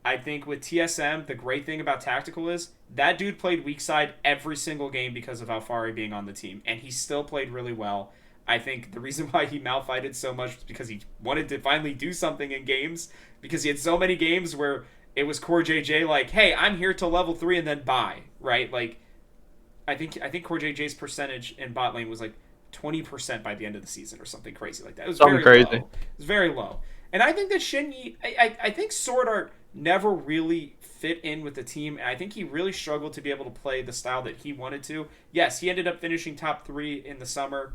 I think with TSM, the great thing about Tactical is that dude played weak side every single game because of Alfari being on the team, and he still played really well. I think the reason why he malfighted so much was because he wanted to finally do something in games, because he had so many games where it was Core JJ like, hey, I'm here till level 3 and then bye, right? Like, I think Core JJ's percentage in bot lane was like 20% by the end of the season or something crazy like that. It was very low. It was very low. And I think that Shinyi, I think Sword Art never really fit in with the team, and I think he really struggled to be able to play the style that he wanted to. Yes, he ended up finishing top 3 in the summer.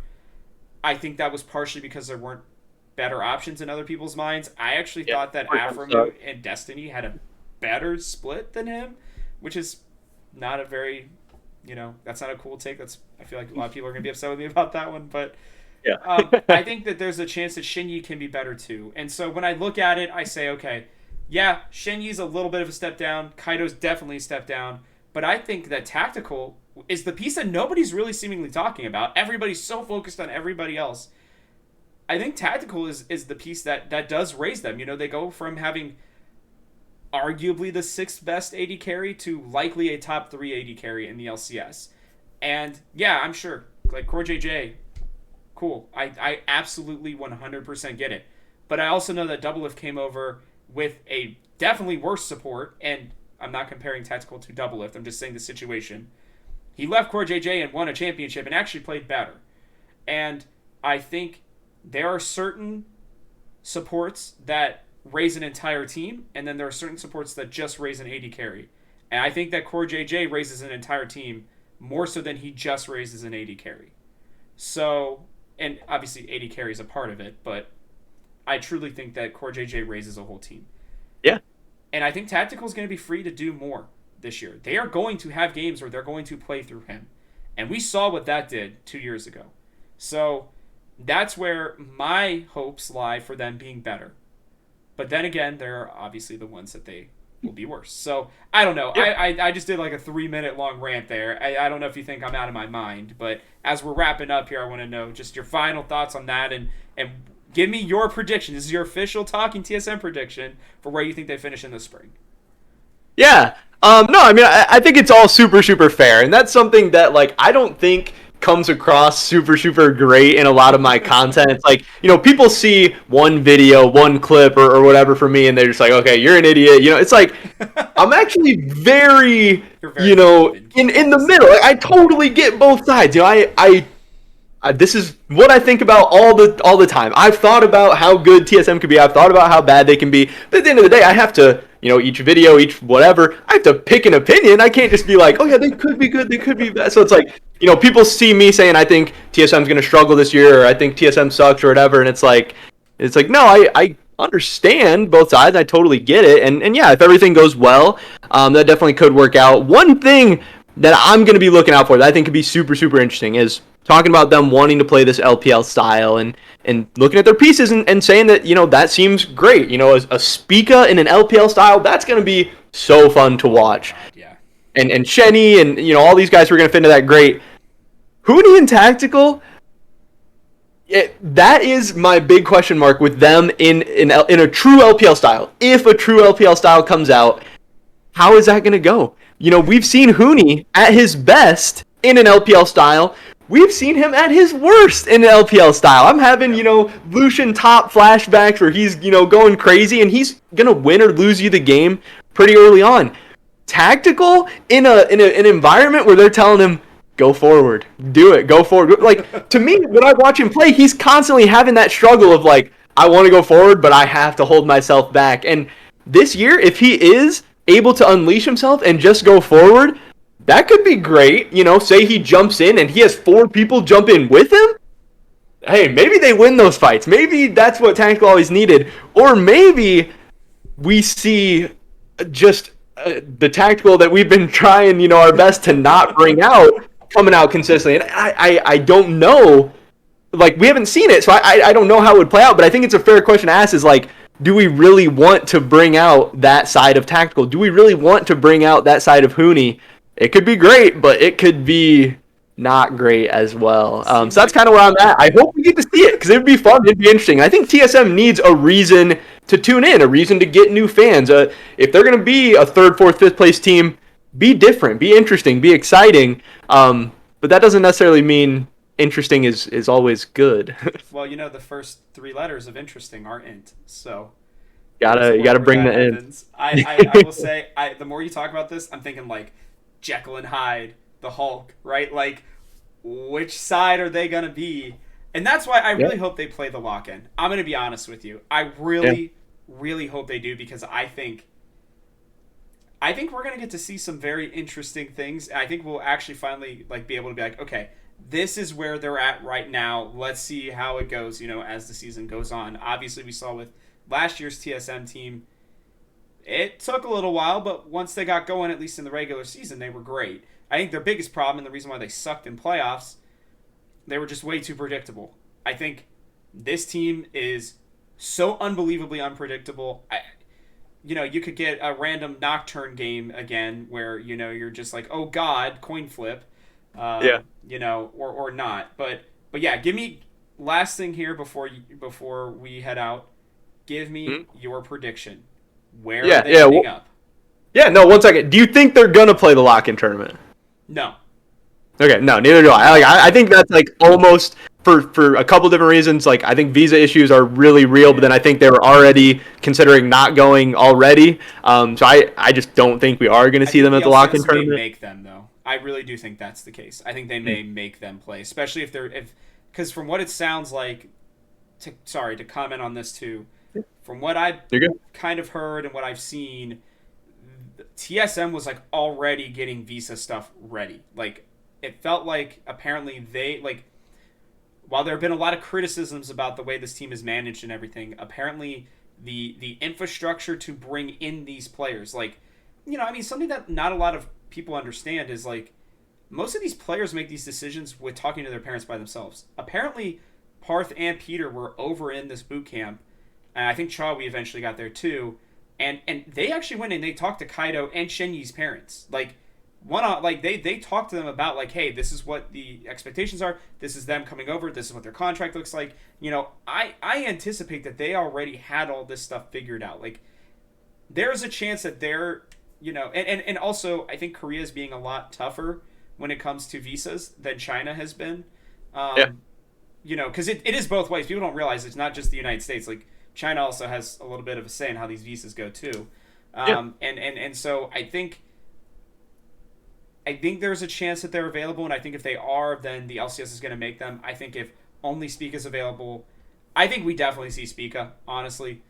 I think that was partially because there weren't better options in other people's minds. I actually thought that Afromu and Destiny had a better split than him, which is not a very, that's not a cool take. I feel like a lot of people are going to be upset with me about that one, but I think that there's a chance that Shinyi can be better too. And so when I look at it, I say, okay, yeah, Shinyi's a little bit of a step down. Kaido's definitely a step down. But I think that Tactical is the piece that nobody's really seemingly talking about. Everybody's so focused on everybody else. I think Tactical is the piece that does raise them. They go from having arguably the 6th best AD carry to likely a top 3 AD carry in the LCS. And yeah, I'm sure, like Core JJ, cool. I absolutely 100% get it. But I also know that Doublelift came over with a definitely worse support, and I'm not comparing Tactical to Doublelift, I'm just saying the situation. He left Core JJ and won a championship and actually played better. And I think there are certain supports that raise an entire team, and then there are certain supports that just raise an AD carry. And I think that Core JJ raises an entire team more so than he just raises an AD carry. So, and obviously AD carry is a part of it, but I truly think that Core JJ raises a whole team. Yeah. And I think Tactical is going to be free to do more this year. They are going to have games where they're going to play through him. And we saw what that did 2 years ago. So that's where my hopes lie for them being better. But then again, there are obviously the ones that they will be worse. So I don't know. Yeah. I just did like a 3-minute long rant there. I don't know if you think I'm out of my mind. But as we're wrapping up here, I want to know just your final thoughts on that and give me your prediction. This is your official Talking TSM prediction for where you think they finish in the spring. Yeah. No, I mean, I think it's all super, super fair. And that's something that, like, I don't think comes across super, super great in a lot of my content. It's like, people see one video, one clip or whatever for me, and they're just like, okay, you're an idiot. It's like, I'm actually very in the middle. Like, I totally get both sides. This is what I think about all the time. I've thought about how good TSM could be. I've thought about how bad they can be. But at the end of the day, I have to, each video, each whatever, I have to pick an opinion. I can't just be like, oh yeah, they could be good, they could be bad. So it's like, people see me saying I think TSM's going to struggle this year, or I think TSM sucks or whatever, and it's like no, I understand both sides. I totally get it. And yeah, if everything goes well, that definitely could work out. One thing that I'm going to be looking out for that I think could be super, super interesting is talking about them wanting to play this LPL style and looking at their pieces and saying that, that seems great. A Spica in an LPL style, that's going to be so fun to watch. Yeah. And Shenny and, all these guys who are going to fit into that great. Hootie and Tactical, That is my big question mark with them in a true LPL style. If a true LPL style comes out, how is that going to go? We've seen Hooney at his best in an LPL style. We've seen him at his worst in an LPL style. I'm having, Lucian top flashbacks where he's, going crazy, and he's going to win or lose you the game pretty early on. Tactical in an environment where they're telling him, go forward, do it, go forward. Like, to me, when I watch him play, he's constantly having that struggle of, like, I want to go forward, but I have to hold myself back. And this year, if he is able to unleash himself and just go forward, that could be great. Say he jumps in and he has 4 people jump in with him. Hey, maybe they win those fights. Maybe that's what Tactical always needed. Or maybe we see just the Tactical that we've been trying, our best to not bring out, coming out consistently. And I don't know. Like, we haven't seen it, so I don't know how it would play out. But I think it's a fair question to ask is, like, do we really want to bring out that side of Tactical? Do we really want to bring out that side of Hooney? It could be great, but it could be not great as well. So that's kind of where I'm at. I hope we get to see it because it would be fun. It'd be interesting. I think TSM needs a reason to tune in, a reason to get new fans. If they're going to be a 3rd, 4th, 5th place team, be different, be interesting, be exciting. But that doesn't necessarily mean interesting is always good. Well, the first 3 letters of interesting are int, so you gotta bring that in. I will say, the more you talk about this, I'm thinking like Jekyll and Hyde, the Hulk, right? Like, which side are they gonna be? And that's why I really hope they play the lock-in. I'm gonna be honest with you. I really hope they do, because I think we're gonna get to see some very interesting things. I think we'll actually finally be able to be like, okay, this is where they're at right now. Let's see how it goes, as the season goes on. Obviously, we saw with last year's TSM team, it took a little while, but once they got going, at least in the regular season, they were great. I think their biggest problem, and the reason why they sucked in playoffs, they were just way too predictable. I think this team is so unbelievably unpredictable. You could get a random Nocturne game again where, you're just like, oh God, coin flip. Or not. But yeah, give me last thing here before we head out. Give me your prediction. Where are they ending up? Yeah, no, 1 second. Do you think they're gonna play the lock-in tournament? No. Okay, no, neither do I. I think that's almost for a couple different reasons. I think visa issues are really real, but then I think they were already considering not going already. So I just don't think we are going to see them at the lock-in tournament. Make them though. I really do think that's the case. I think they may make them play, especially because from what it sounds like, to comment on this too, from what I've kind of heard and what I've seen, TSM was already getting visa stuff ready. It felt like apparently they while there have been a lot of criticisms about the way this team is managed and everything, apparently the infrastructure to bring in these players, something that not a lot of people understand is most of these players make these decisions with talking to their parents by themselves. Apparently, Parth and Peter were over in this boot camp, and I think Chawi eventually got there too. And they actually went and they talked to Kaido and Shenyi's parents. They talked to them about hey, this is what the expectations are. This is them coming over. This is what their contract looks like. I anticipate that they already had all this stuff figured out. There's a chance that they're and also I think Korea is being a lot tougher when it comes to visas than China has been. Because it is both ways. People don't realize it's not just the United States. China also has a little bit of a say in how these visas go too. And so I think there's a chance that they're available, and I think if they are, then the LCS is going to make them. I think if only Spica is available, I think we definitely see Spica, honestly.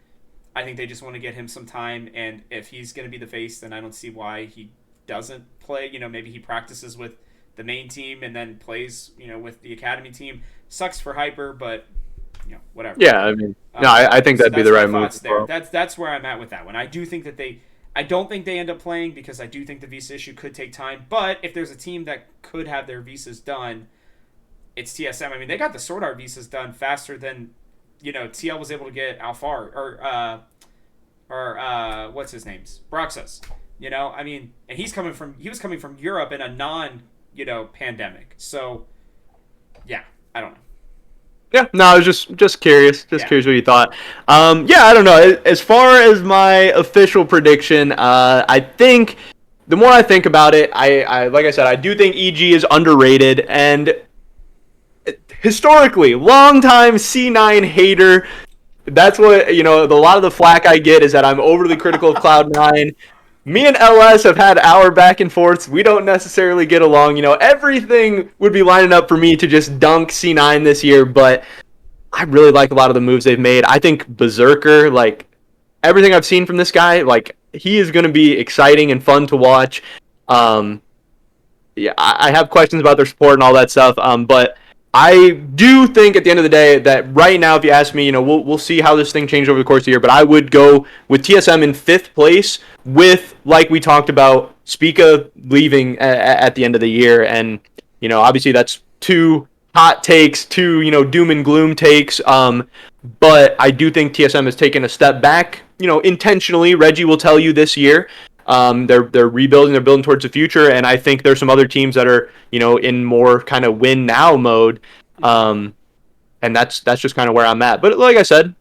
I think they just want to get him some time, and if he's going to be the face, then I don't see why he doesn't play. Maybe he practices with the main team and then plays, with the academy team. Sucks for Hyper, but whatever. Yeah, I mean, I think that'd be the right move. There. That's where I'm at with that one. I do think that I don't think they end up playing because I do think the visa issue could take time. But if there's a team that could have their visas done, it's TSM. I mean, they got the Sword Art visas done faster than, TL was able to get Alfar or what's his name's Broxus. I mean, and he was coming from Europe in a non, pandemic. So, yeah, I don't know. Yeah, no, I was just curious, Yeah. curious what you thought. Yeah, I don't know. As far as my official prediction, I think the more I think about it, I like I said, I do think EG is underrated, and historically, longtime C9 hater. That's what a lot of the flack I get is that I'm overly critical of Cloud9. Me and LS have had our back and forths. We don't necessarily get along. Everything would be lining up for me to just dunk C9 this year, but I really like a lot of the moves they've made. I think Berserker, like everything I've seen from this guy, like he is going to be exciting and fun to watch. Um, yeah, I have questions about their support and all that stuff. But I do think at the end of the day that right now, if you ask me, we'll see how this thing changes over the course of the year. But I would go with TSM in 5th place with, like we talked about, Spica leaving at the end of the year. And, obviously that's two hot takes, two, doom and gloom takes. But I do think TSM has taken a step back, intentionally. Reggie will tell you this year. They're rebuilding, they're building towards the future, and I think there's some other teams that are, in more kind of win now mode. And that's just kind of where I'm at. But like I said,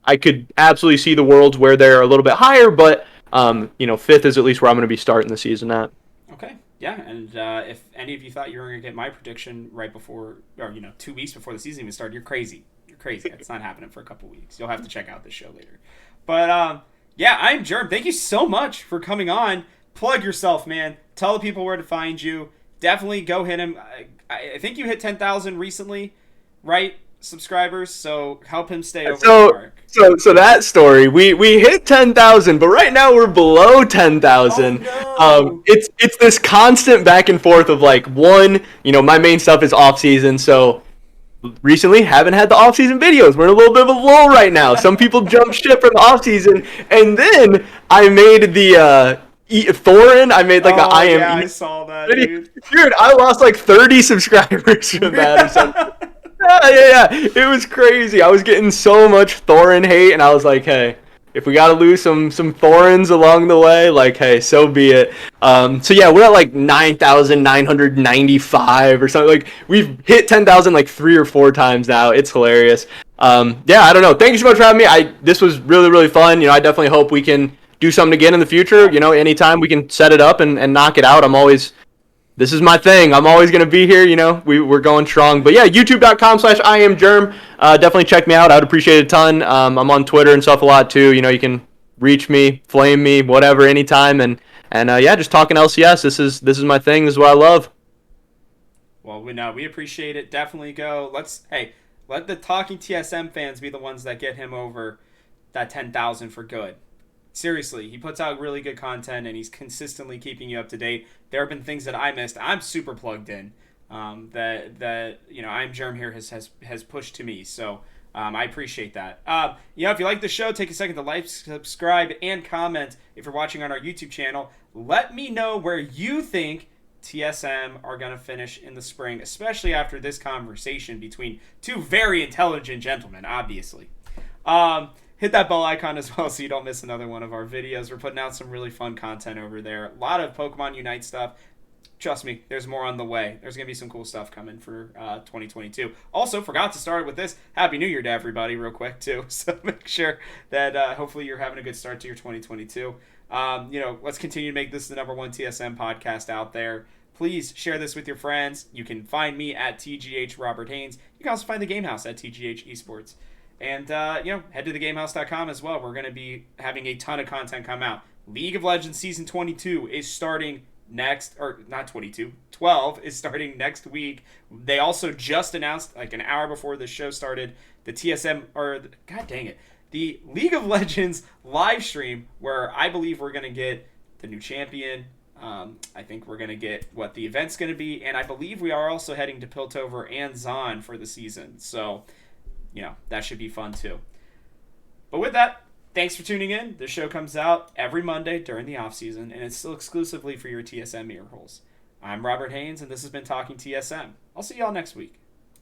I could absolutely see the worlds where they're a little bit higher, but 5th is at least where I'm going to be starting the season at. Okay. Yeah, and if any of you thought you were going to get my prediction right before, or 2 weeks before the season even started, you're crazy. You're crazy. It's not happening for a couple weeks. You'll have to check out this show later. But yeah, I'm Jerm. Thank you so much for coming on. Plug yourself, man. Tell the people where to find you. Definitely go hit him. I think you hit 10,000 recently, right? Subscribers. So help him stay over the mark. So that story, we hit 10,000, but right now we're below 10,000. Oh, no. It's this constant back and forth of like my main stuff is off season, so recently haven't had the off-season videos. We're in a little bit of a lull right now. Some people jump ship from the off-season, and then I made the Thorin. I made like the I Am. Yeah, I saw that, dude. Dude, I lost like 30 subscribers from that or something. Yeah. It was crazy. I was getting so much Thorin hate, and I was like, hey, if we gotta lose some Thorins along the way, like, hey, so be it. So yeah, we're at like 9,995 or something. Like we've hit 10,000 like 3 or 4 times now. It's hilarious. Yeah, I don't know. Thank you so much for having me. This was really, really fun. I definitely hope we can do something again in the future. Anytime we can set it up and knock it out. This is my thing. I'm always going to be here. We're going strong. But yeah, youtube.com/I AM JERM. Definitely check me out. I would appreciate it a ton. I'm on Twitter and stuff a lot too. You can reach me, flame me, whatever, anytime. And yeah, just talking LCS. This is my thing. This is what I love. Well, we appreciate it. Definitely go. Let the Talking TSM fans be the ones that get him over that 10,000 for good. Seriously, he puts out really good content and he's consistently keeping you up to date. There have been things that I missed. I'm super plugged in. That I Am Jerm here has pushed to me. So I appreciate that. If you like the show, take a second to like, subscribe, and comment. If you're watching on our YouTube channel, let me know where you think TSM are going to finish in the spring, especially after this conversation between two very intelligent gentlemen, obviously. Hit that bell icon as well so you don't miss another one of our videos. We're putting out some really fun content over there. A lot of Pokemon Unite stuff. Trust me, there's more on the way. There's going to be some cool stuff coming for 2022. Also, forgot to start with this. Happy New Year to everybody real quick, too. So make sure that hopefully you're having a good start to your 2022. Let's continue to make this the #1 TSM podcast out there. Please share this with your friends. You can find me at TGH Robert Haynes. You can also find the Gamehouse at TGH Esports. And, head to thegamehouse.com as well. We're going to be having a ton of content come out. League of Legends Season 22 is starting 12 is starting next week. They also just announced, like an hour before the show started, the the League of Legends live stream, where I believe we're going to get the new champion. I think we're going to get what the event's going to be. And I believe we are also heading to Piltover and Zon for the season. So that should be fun too. But with that, thanks for tuning in. The show comes out every Monday during the off-season, and it's still exclusively for your TSM ear holes. I'm Robert Haynes, and this has been Talking TSM. I'll see y'all next week.